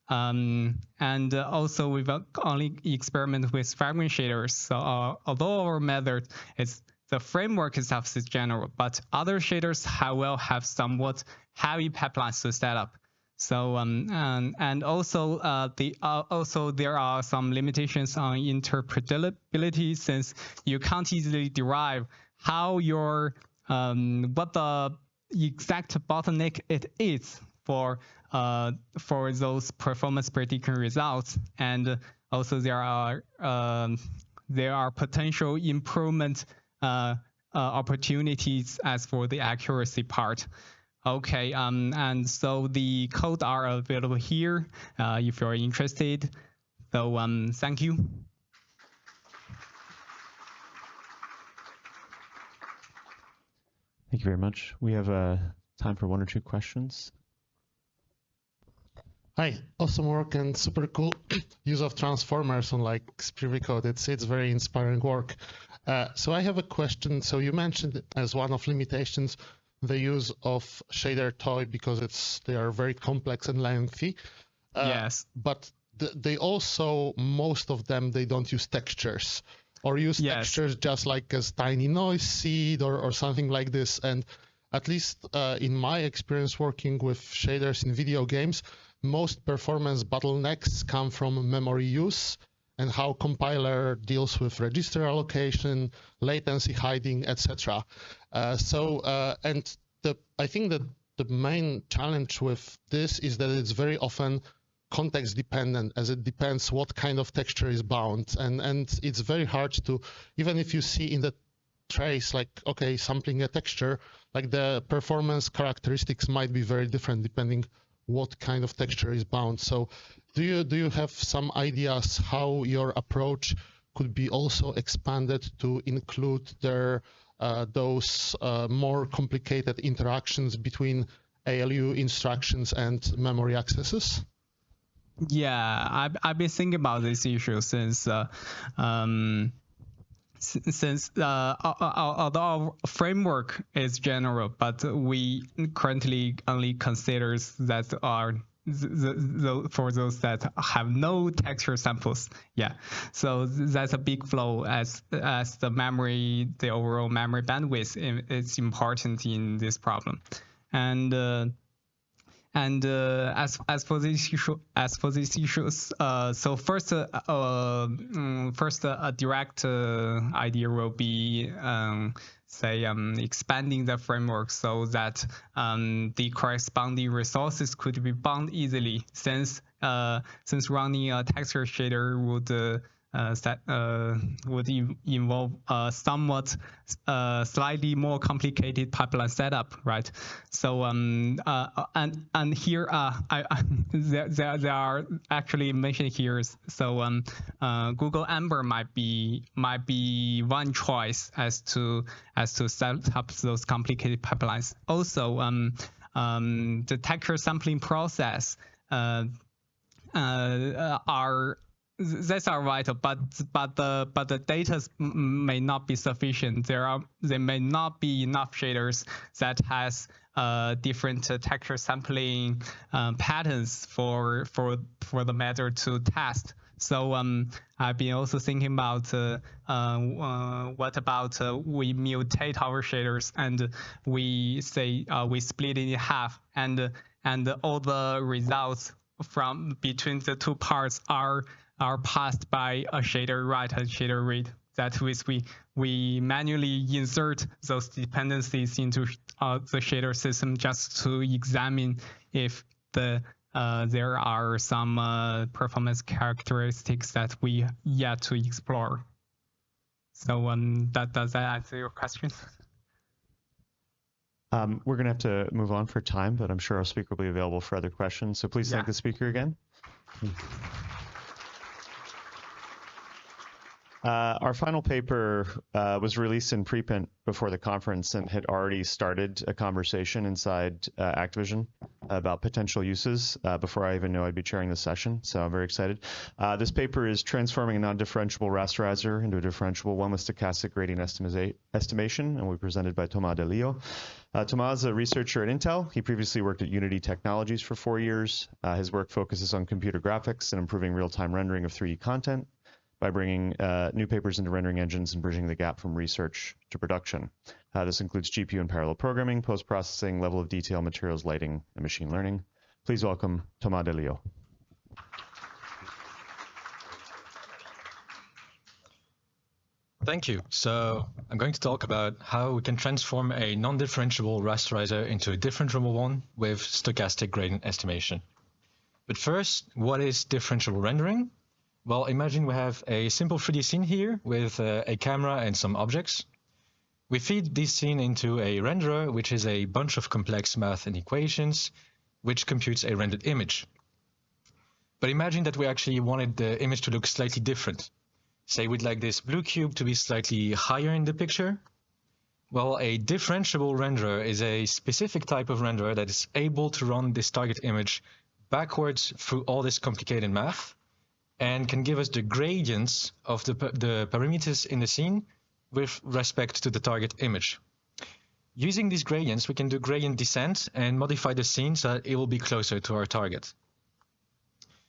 And also we've only experimented with fragment shaders. So although our method is the framework itself is general, but other shaders will have somewhat heavy pipelines to set up. So and also also there are some limitations on interpretability, since you can't easily derive how your what the exact bottleneck it is for those performance prediction results. And also there are potential improvement opportunities as for the accuracy part. Okay, and so the code are available here if you're interested. So thank you. Thank you very much. We have time for one or two questions. Hi, awesome work and super cool use of transformers on like SPIRV code. It's very inspiring work. So I have a question. So you mentioned as one of limitations the use of shader toy because they are very complex and lengthy. Yes. But they also, most of them, they don't use textures or use textures just like as tiny noise seed or something like this. And at least in my experience working with shaders in video games, most performance bottlenecks come from memory use and how compiler deals with register allocation, latency hiding, etc. I think that the main challenge with this is that it's very often context dependent, as it depends what kind of texture is bound, and it's very hard to, even if you see in the trace like, okay, sampling a texture, like the performance characteristics might be very different depending what kind of texture is bound. So do you have some ideas how your approach could be also expanded to include those more complicated interactions between ALU instructions and memory accesses? Yeah, I've been thinking about this issue since although our framework is general, but we currently only consider that are for those that have no texture samples. Yeah, so that's a big flaw as the overall memory bandwidth is important in this problem. And as for these issues, so first a direct idea will be expanding the framework so that the corresponding resources could be bound easily, since running a texture shader would involve somewhat slightly more complicated pipeline setup, right? So and here there are actually mentioned here. So Google Ember might be one choice as to set up those complicated pipelines. Also, the texture sampling process that's are vital, but the data may not be sufficient. There may not be enough shaders that has different texture sampling patterns for the method to test. So I've been also thinking about what about we mutate our shaders and we say we split it in half, and all the results from between the two parts are are passed by a shader write and shader read. That is, we manually insert those dependencies into the shader system just to examine if there are some performance characteristics that we yet to explore. So does that answer your question? We're going to have to move on for time, but I'm sure our speaker will be available for other questions. So please thank the speaker again. Our final paper was released in preprint before the conference and had already started a conversation inside Activision about potential uses before I even knew I'd be chairing the session, so I'm very excited. This paper is transforming a non-differentiable rasterizer into a differentiable one with stochastic gradient estimation, and will be presented by Thomas Delio. Thomas is a researcher at Intel. He previously worked at Unity Technologies for 4 years. His work focuses on computer graphics and improving real-time rendering of 3D content by bringing new papers into rendering engines and bridging the gap from research to production. This includes GPU and parallel programming, post-processing, level of detail, materials, lighting, and machine learning. Please welcome Thomas Delio. Thank you. So I'm going to talk about how we can transform a non-differentiable rasterizer into a differentiable one with stochastic gradient estimation. But first, what is differentiable rendering? Well, imagine we have a simple 3D scene here with a camera and some objects. We feed this scene into a renderer, which is a bunch of complex math and equations, which computes a rendered image. But imagine that we actually wanted the image to look slightly different. Say we'd like this blue cube to be slightly higher in the picture. Well, a differentiable renderer is a specific type of renderer that is able to run this target image backwards through all this complicated math, and can give us the gradients of the parameters in the scene with respect to the target image. Using these gradients, we can do gradient descent and modify the scene so that it will be closer to our target.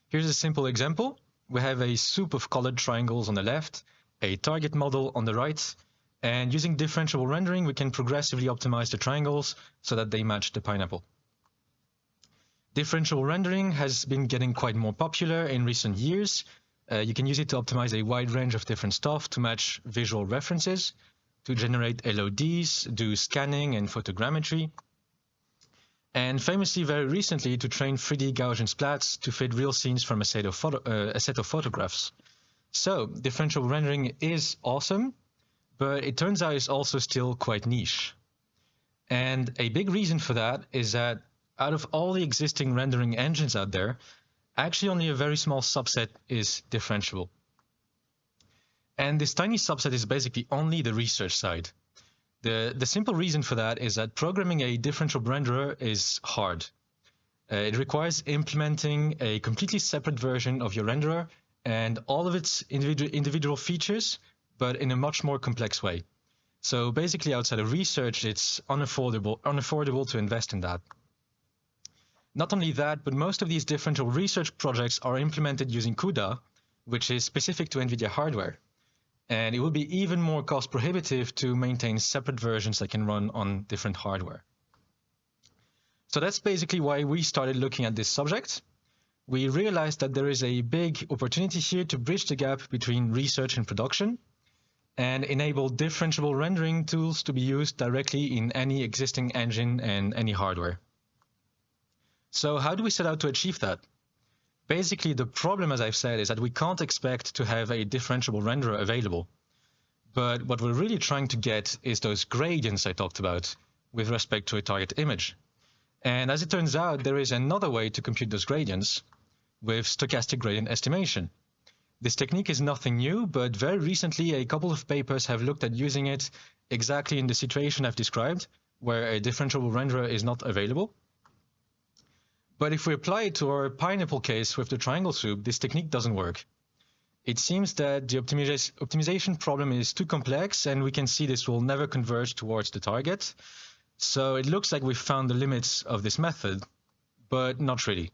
Here's a simple example. We have a soup of colored triangles on the left, a target model on the right, and using differentiable rendering, we can progressively optimize the triangles so that they match the pineapple. Differentiable rendering has been getting quite more popular in recent years. You can use it to optimize a wide range of different stuff to match visual references, to generate LODs, do scanning and photogrammetry, and famously very recently to train 3D Gaussian splats to fit real scenes from a set of photographs. So differentiable rendering is awesome, but it turns out it's also still quite niche. And a big reason for that is that out of all the existing rendering engines out there, actually only a very small subset is differentiable. And this tiny subset is basically only the research side. The simple reason for that is that programming a differentiable renderer is hard. It requires implementing a completely separate version of your renderer and all of its individual features, but in a much more complex way. So basically outside of research, it's unaffordable to invest in that. Not only that, but most of these differentiable research projects are implemented using CUDA, which is specific to NVIDIA hardware. And it will be even more cost prohibitive to maintain separate versions that can run on different hardware. So that's basically why we started looking at this subject. We realized that there is a big opportunity here to bridge the gap between research and production and enable differentiable rendering tools to be used directly in any existing engine and any hardware. So how do we set out to achieve that? Basically, the problem, as I've said, is that we can't expect to have a differentiable renderer available. But what we're really trying to get is those gradients I talked about with respect to a target image. And as it turns out, there is another way to compute those gradients with stochastic gradient estimation. This technique is nothing new, but very recently a couple of papers have looked at using it exactly in the situation I've described, where a differentiable renderer is not available. But if we apply it to our pineapple case with the triangle soup, this technique doesn't work. It seems that the optimization problem is too complex, and we can see this will never converge towards the target. So it looks like we've found the limits of this method, but not really.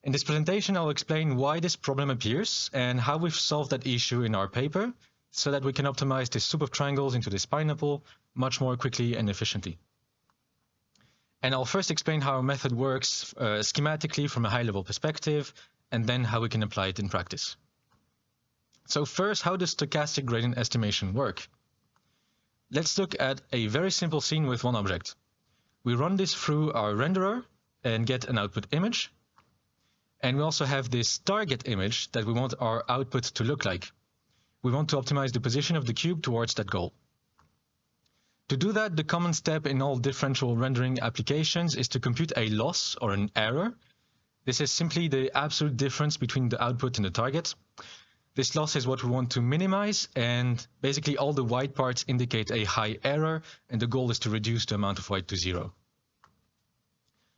In this presentation, I'll explain why this problem appears and how we've solved that issue in our paper so that we can optimize this soup of triangles into this pineapple much more quickly and efficiently. And I'll first explain how our method works schematically from a high-level perspective, and then how we can apply it in practice. So first, how does stochastic gradient estimation work? Let's look at a very simple scene with one object. We run this through our renderer and get an output image. And we also have this target image that we want our output to look like. We want to optimize the position of the cube towards that goal. To do that, the common step in all differential rendering applications is to compute a loss or an error. This is simply the absolute difference between the output and the target. This loss is what we want to minimize, and basically all the white parts indicate a high error, and the goal is to reduce the amount of white to 0.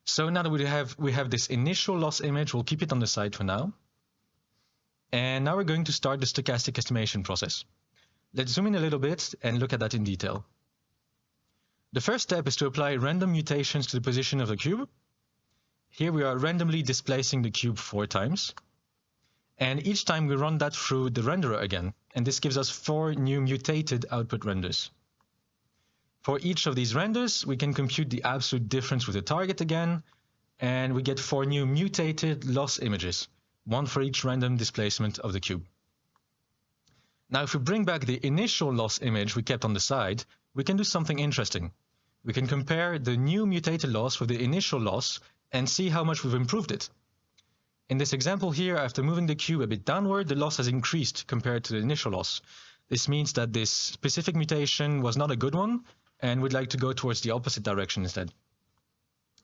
So now that we have this initial loss image, we'll keep it on the side for now. And now we're going to start the stochastic estimation process. Let's zoom in a little bit and look at that in detail. The first step is to apply random mutations to the position of the cube. Here we are randomly displacing the cube 4 times. And each time we run that through the renderer again, and this gives us 4 new mutated output renders. For each of these renders, we can compute the absolute difference with the target again, and we get 4 new mutated loss images, 1 for each random displacement of the cube. Now, if we bring back the initial loss image we kept on the side, we can do something interesting. We can compare the new mutated loss with the initial loss and see how much we've improved it. In this example here, after moving the cube a bit downward, the loss has increased compared to the initial loss. This means that this specific mutation was not a good one, and we'd like to go towards the opposite direction instead.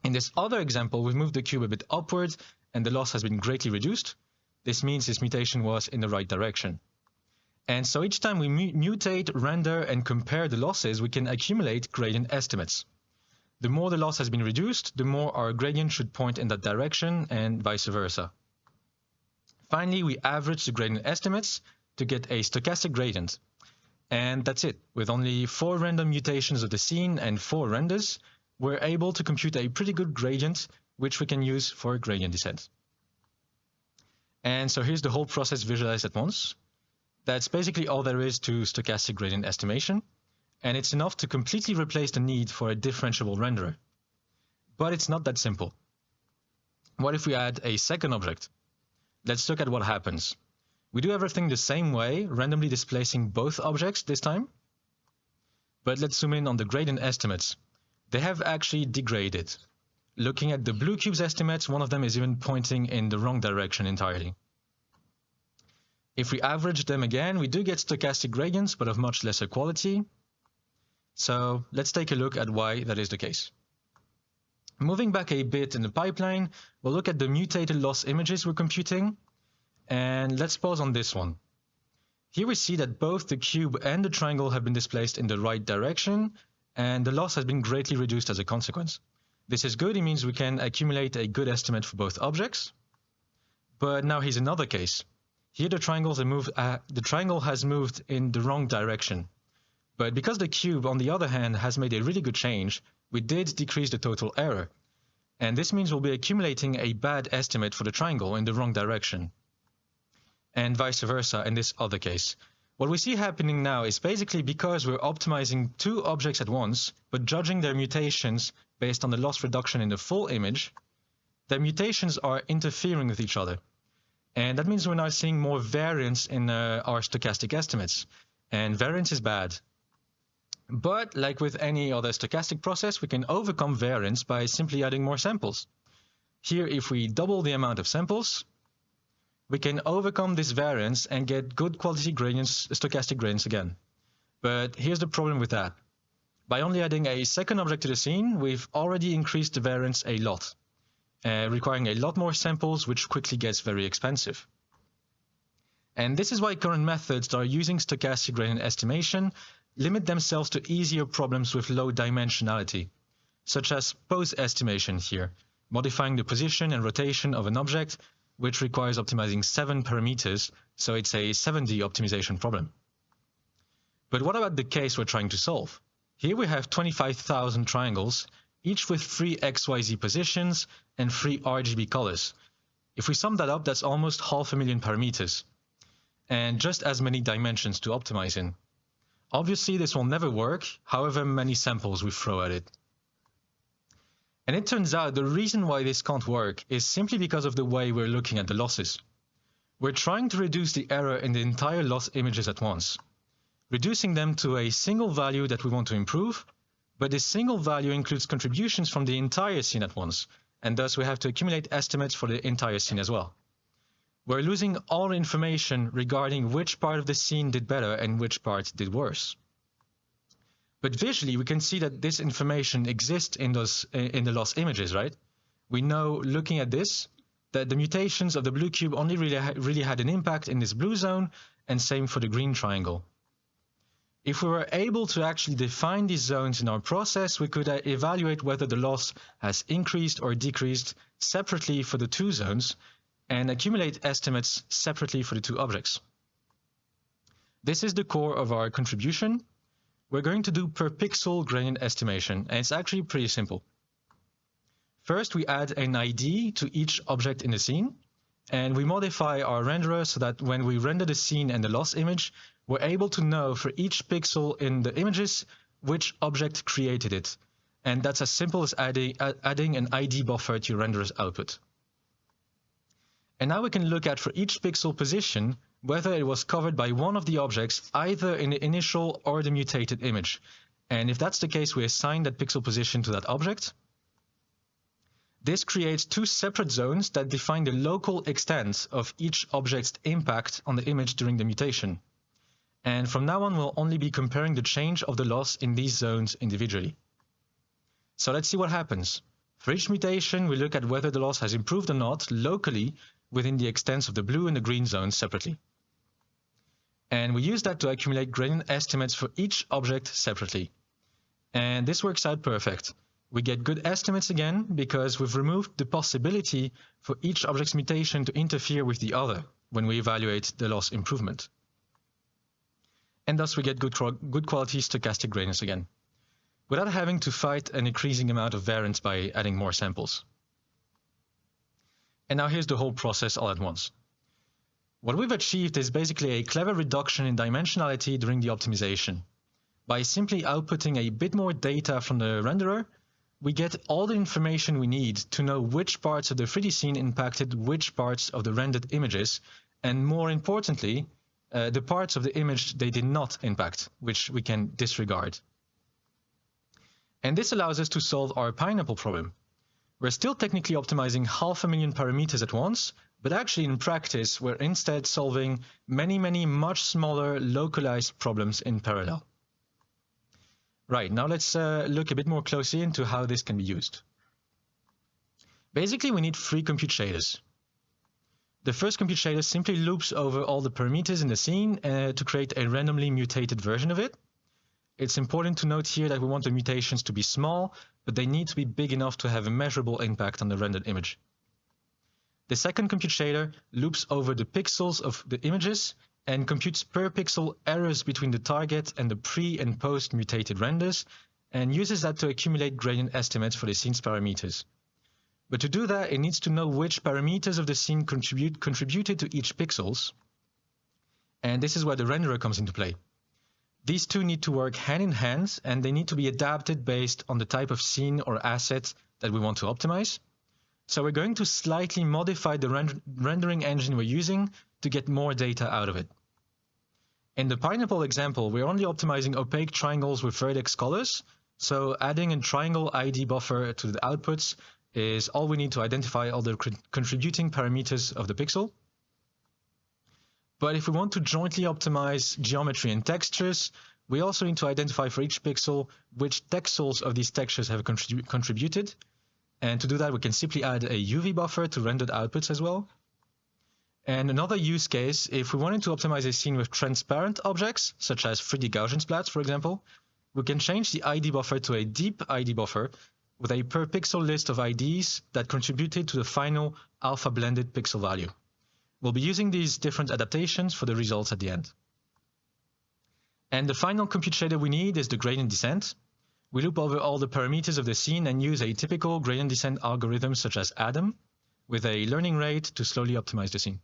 In this other example, we've moved the cube a bit upward, and the loss has been greatly reduced. This means this mutation was in the right direction. And so each time we mutate, render, and compare the losses, we can accumulate gradient estimates. The more the loss has been reduced, the more our gradient should point in that direction, and vice versa. Finally, we average the gradient estimates to get a stochastic gradient. And that's it. With only 4 random mutations of the scene and 4 renders, we're able to compute a pretty good gradient, which we can use for gradient descent. And so here's the whole process visualized at once. That's basically all there is to stochastic gradient estimation, and it's enough to completely replace the need for a differentiable renderer. But it's not that simple. What if we add a second object? Let's look at what happens. We do everything the same way, randomly displacing both objects this time. But let's zoom in on the gradient estimates. They have actually degraded. Looking at the blue cube's estimates, one of them is even pointing in the wrong direction entirely. If we average them again, we do get stochastic gradients, but of much lesser quality. So let's take a look at why that is the case. Moving back a bit in the pipeline, we'll look at the mutated loss images we're computing. And let's pause on this one. Here we see that both the cube and the triangle have been displaced in the right direction, and the loss has been greatly reduced as a consequence. This is good. It means we can accumulate a good estimate for both objects. But now here's another case. Here the triangle has moved in the wrong direction. But because the cube, on the other hand, has made a really good change, we did decrease the total error. And this means we'll be accumulating a bad estimate for the triangle in the wrong direction. And vice versa in this other case. What we see happening now is basically because we're optimizing 2 objects at once, but judging their mutations based on the loss reduction in the full image, their mutations are interfering with each other. And that means we're now seeing more variance in our stochastic estimates. And variance is bad. But like with any other stochastic process, we can overcome variance by simply adding more samples. Here, if we double the amount of samples, we can overcome this variance and get good quality gradients, stochastic gradients again. But here's the problem with that. By only adding a second object to the scene, we've already increased the variance a lot, requiring a lot more samples, which quickly gets very expensive. And this is why current methods that are using stochastic gradient estimation limit themselves to easier problems with low dimensionality, such as pose estimation here, modifying the position and rotation of an object, which requires optimizing 7 parameters, so it's a 7D optimization problem. But what about the case we're trying to solve? Here we have 25,000 triangles, each with 3 XYZ positions and 3 RGB colors. If we sum that up, that's almost 500,000 parameters, and just as many dimensions to optimize in. Obviously, this will never work, however many samples we throw at it. And it turns out the reason why this can't work is simply because of the way we're looking at the losses. We're trying to reduce the error in the entire loss images at once, reducing them to a single value that we want to improve, but this single value includes contributions from the entire scene at once, and thus we have to accumulate estimates for the entire scene as well. We're losing all information regarding which part of the scene did better and which part did worse. But visually, we can see that this information exists in the loss images, right? We know, looking at this, that the mutations of the blue cube only really had an impact in this blue zone, and same for the green triangle. If we were able to actually define these zones in our process, we could evaluate whether the loss has increased or decreased separately for the two zones, and accumulate estimates separately for the two objects. This is the core of our contribution. We're going to do per pixel gradient estimation, and it's actually pretty simple. First, we add an ID to each object in the scene, and we modify our renderer so that when we render the scene and the loss image, we're able to know for each pixel in the images which object created it. And that's as simple as adding an ID buffer to your renderer's output. And now we can look at, for each pixel position, whether it was covered by one of the objects, either in the initial or the mutated image. And if that's the case, we assign that pixel position to that object. This creates two separate zones that define the local extent of each object's impact on the image during the mutation. And from now on, we'll only be comparing the change of the loss in these zones individually. So let's see what happens. For each mutation, we look at whether the loss has improved or not locally within the extents of the blue and the green zones separately. And we use that to accumulate gradient estimates for each object separately. And this works out perfect. We get good estimates again because we've removed the possibility for each object's mutation to interfere with the other when we evaluate the loss improvement. And thus we get good quality stochastic gradients again, without having to fight an increasing amount of variance by adding more samples. And now here's the whole process all at once. What we've achieved is basically a clever reduction in dimensionality during the optimization. By simply outputting a bit more data from the renderer, we get all the information we need to know which parts of the 3D scene impacted which parts of the rendered images, and more importantly, the parts of the image they did not impact, which we can disregard. And this allows us to solve our pineapple problem. We're still technically optimizing 500,000 parameters at once, but actually in practice, we're instead solving many much smaller localized problems in parallel. Right, now let's look a bit more closely into how this can be used. Basically, we need 3 compute shaders. The first compute shader simply loops over all the parameters in the scene to create a randomly mutated version of it. It's important to note here that we want the mutations to be small, but they need to be big enough to have a measurable impact on the rendered image. The second compute shader loops over the pixels of the images and computes per pixel errors between the target and the pre and post mutated renders, and uses that to accumulate gradient estimates for the scene's parameters. But to do that, it needs to know which parameters of the scene contributed to each pixels, and this is where the renderer comes into play. These two need to work hand in hand, and they need to be adapted based on the type of scene or asset that we want to optimize. So we're going to slightly modify the rendering engine we're using to get more data out of it. In the pineapple example, we're only optimizing opaque triangles with vertex colors, so adding a triangle ID buffer to the outputs is all we need to identify all the contributing parameters of the pixel. But if we want to jointly optimize geometry and textures, we also need to identify for each pixel which texels of these textures have contributed. And to do that, we can simply add a UV buffer to rendered outputs as well. And another use case, if we wanted to optimize a scene with transparent objects, such as 3D Gaussian splats, for example, we can change the ID buffer to a deep ID buffer with a per pixel list of IDs that contributed to the final alpha blended pixel value. We'll be using these different adaptations for the results at the end. And the final compute shader we need is the gradient descent. We loop over all the parameters of the scene and use a typical gradient descent algorithm such as ADAM with a learning rate to slowly optimize the scene.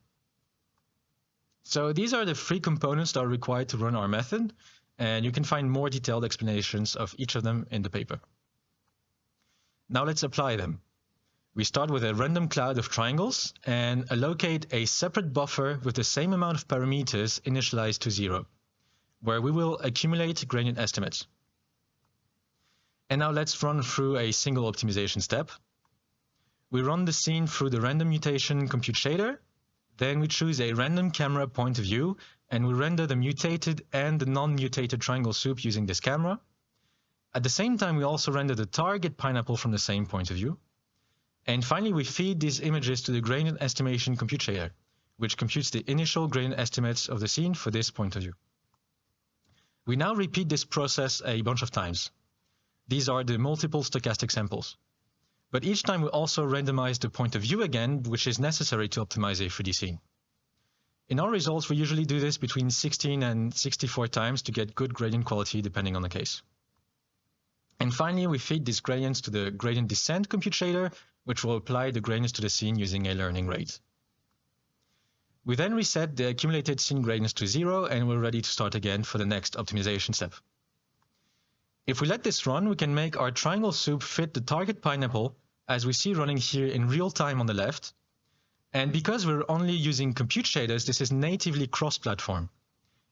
So these are the 3 components that are required to run our method, and you can find more detailed explanations of each of them in the paper. Now let's apply them. We start with a random cloud of triangles and allocate a separate buffer with the same amount of parameters initialized to 0, where we will accumulate gradient estimates. And now let's run through a single optimization step. We run the scene through the random mutation compute shader, then we choose a random camera point of view, and we render the mutated and the non-mutated triangle soup using this camera. At the same time, we also render the target pineapple from the same point of view. And finally, we feed these images to the gradient estimation compute shader, which computes the initial gradient estimates of the scene for this point of view. We now repeat this process a bunch of times. These are the multiple stochastic samples. But each time we also randomize the point of view again, which is necessary to optimize a 3D scene. In our results, we usually do this between 16 and 64 times to get good gradient quality depending on the case. And finally, we feed these gradients to the gradient descent compute shader, which will apply the gradients to the scene using a learning rate. We then reset the accumulated scene gradients to 0, and we're ready to start again for the next optimization step. If we let this run, we can make our triangle soup fit the target pineapple, as we see running here in real time on the left. And because we're only using compute shaders, this is natively cross-platform.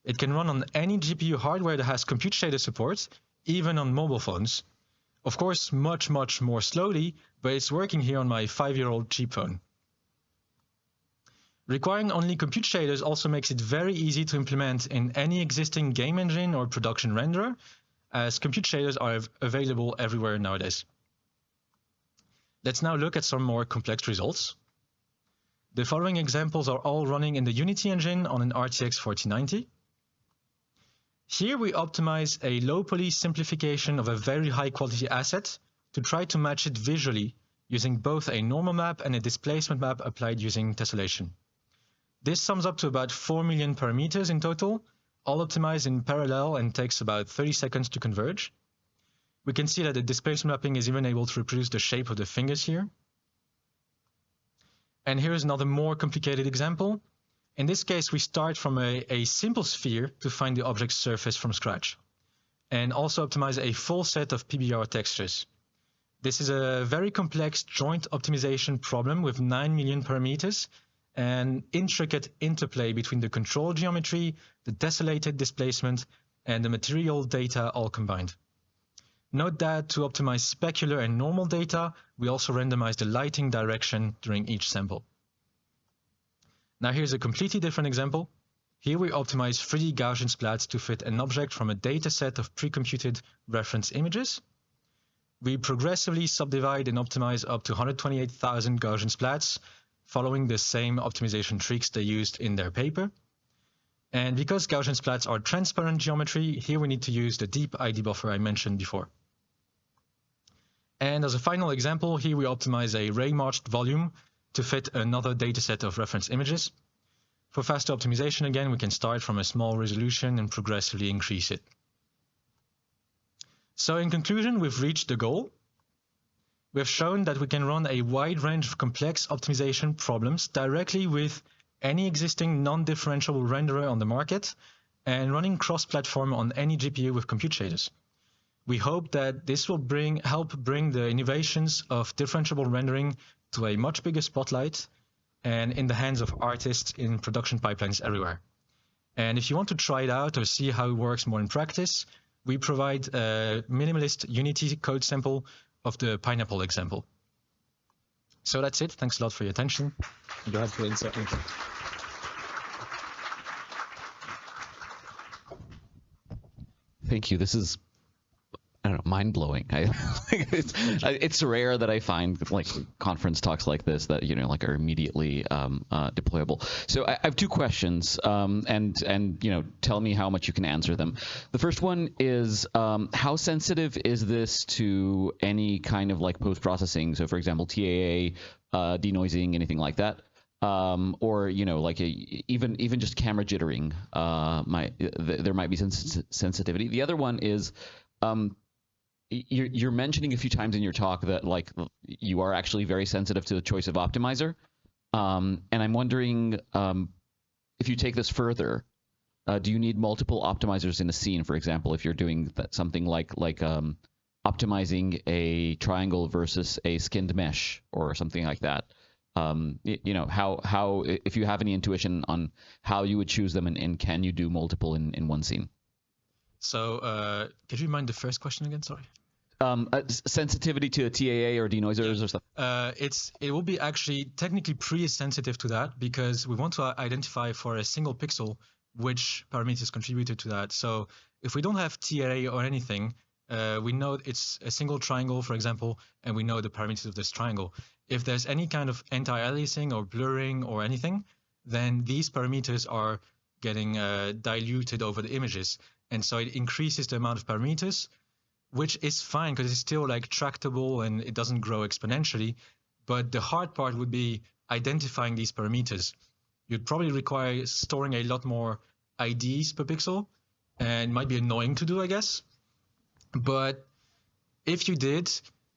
It can run on any GPU hardware that has compute shader support, even on mobile phones. Of course, much more slowly, but it's working here on my 5-year-old cheap phone. Requiring only compute shaders also makes it very easy to implement in any existing game engine or production renderer, as compute shaders are available everywhere nowadays. Let's now look at some more complex results. The following examples are all running in the Unity engine on an RTX 4090. Here we optimize a low poly simplification of a very high quality asset to try to match it visually using both a normal map and a displacement map applied using tessellation. This sums up to about 4 million parameters in total, all optimized in parallel and takes about 30 seconds to converge. We can see that the displacement mapping is even able to reproduce the shape of the fingers here. And here's another more complicated example. In this case, we start from a simple sphere to find the object's surface from scratch, and also optimize a full set of PBR textures. This is a very complex joint optimization problem with 9 million parameters and intricate interplay between the control geometry, the tessellated displacement, and the material data all combined. Note that to optimize specular and normal data, we also randomize the lighting direction during each sample. Now here's a completely different example. Here we optimize 3D Gaussian splats to fit an object from a dataset of pre-computed reference images. We progressively subdivide and optimize up to 128,000 Gaussian splats, following the same optimization tricks they used in their paper. And because Gaussian splats are transparent geometry, here we need to use the deep ID buffer I mentioned before. And as a final example, here we optimize a ray-marched volume to fit another dataset of reference images. For faster optimization, again, we can start from a small resolution and progressively increase it. So in conclusion, we've reached the goal. We've shown that we can run a wide range of complex optimization problems directly with any existing non-differentiable renderer on the market and running cross-platform on any GPU with compute shaders. We hope that this will help bring the innovations of differentiable rendering to a much bigger spotlight and in the hands of artists in production pipelines everywhere. And if you want to try it out or see how it works more in practice, we provide a minimalist Unity code sample of the pineapple example. So that's it. Thanks a lot for your attention. Go ahead for insert. Thank you. This is, I don't know, mind-blowing. It's rare that I find like conference talks like this that, you know, like are immediately deployable. So I have two questions, and you know, tell me how much you can answer them. The first one is, how sensitive is this to any kind of like post-processing? So for example, TAA, denoising, anything like that? Or, you know, like even just camera jittering, there might be sensitivity. The other one is, you're mentioning a few times in your talk that like you are actually very sensitive to the choice of optimizer, and I'm wondering if you take this further, do you need multiple optimizers in a scene? For example, if you're doing something like optimizing a triangle versus a skinned mesh or something like that. You know, how if you have any intuition on how you would choose them, and can you do multiple in one scene? So could you remind the first question again? Sorry. Sensitivity to TAA or denoisers or stuff. It will be actually technically pre-sensitive to that, because we want to identify for a single pixel which parameters contributed to that. So if we don't have TAA or anything, we know it's a single triangle, for example, and we know the parameters of this triangle. If there's any kind of anti-aliasing or blurring or anything, then these parameters are getting diluted over the images. And so it increases the amount of parameters, which is fine because it's still like tractable and it doesn't grow exponentially. But the hard part would be identifying these parameters. You'd probably require storing a lot more IDs per pixel, and it might be annoying to do, I guess. But if you did,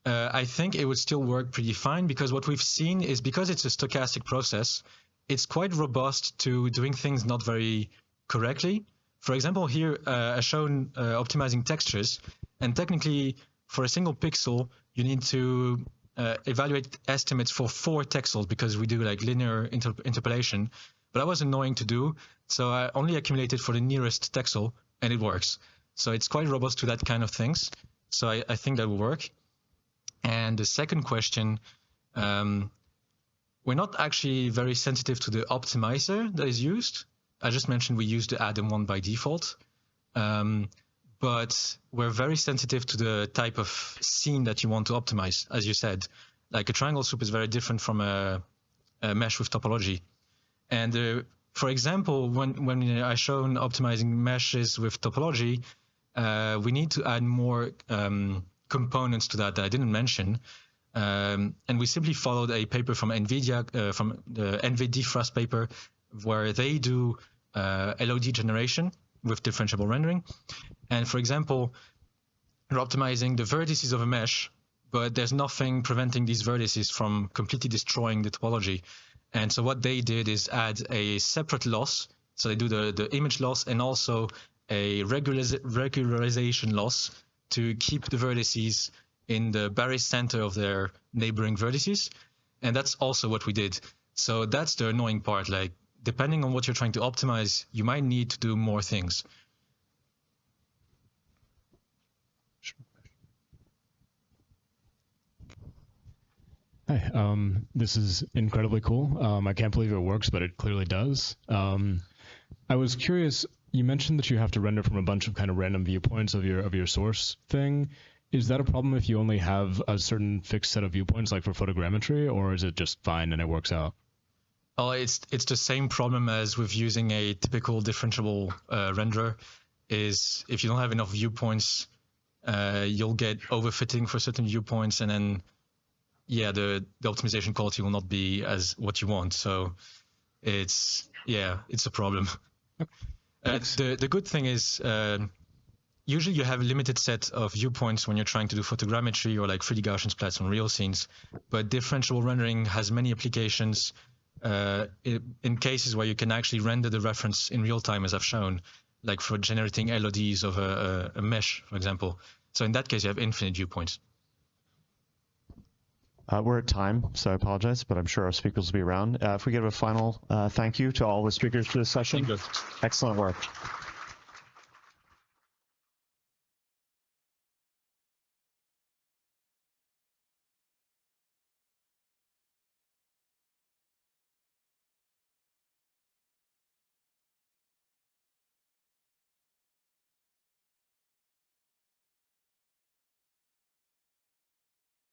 I think it would still work pretty fine, because what we've seen is, because it's a stochastic process, it's quite robust to doing things not very correctly. For example, here I've shown optimizing textures, and technically for a single pixel, you need to evaluate estimates for 4 texels, because we do like linear interpolation. But that was annoying to do, so I only accumulated for the nearest texel, and it works. So it's quite robust to that kind of things. So I think that will work. And the second question, we're not actually very sensitive to the optimizer that is used. I just mentioned we use the Adam one by default. But we're very sensitive to the type of scene that you want to optimize, as you said. Like a triangle soup is very different from a mesh with topology. And for example, when I shown optimizing meshes with topology, we need to add more components to that I didn't mention. And we simply followed a paper from NVIDIA, from the NVDFRAS paper, where they do LOD generation with differentiable rendering. And for example, you're optimizing the vertices of a mesh, but there's nothing preventing these vertices from completely destroying the topology. And so what they did is add a separate loss. So they do the image loss and also a regularization loss to keep the vertices in the barycenter of their neighboring vertices. And that's also what we did. So that's the annoying part. Like, depending on what you're trying to optimize, you might need to do more things. Hi, this is incredibly cool. I can't believe it works, but it clearly does. I was curious, you mentioned that you have to render from a bunch of kind of random viewpoints of your source thing. Is that a problem if you only have a certain fixed set of viewpoints, like for photogrammetry, or is it just fine and it works out? Oh, it's the same problem as with using a typical differentiable renderer. Is if you don't have enough viewpoints, you'll get overfitting for certain viewpoints, and then the optimization quality will not be as what you want. So it's a problem. The good thing is usually you have a limited set of viewpoints when you're trying to do photogrammetry or like 3D Gaussian splats on real scenes, but differentiable rendering has many applications in cases where you can actually render the reference in real time, as I've shown, like for generating LODs of a mesh, for example. So in that case, you have infinite viewpoints. We're at time, so I apologize, but I'm sure our speakers will be around. If we give a final thank you to all the speakers for this session. Thank you. Excellent work.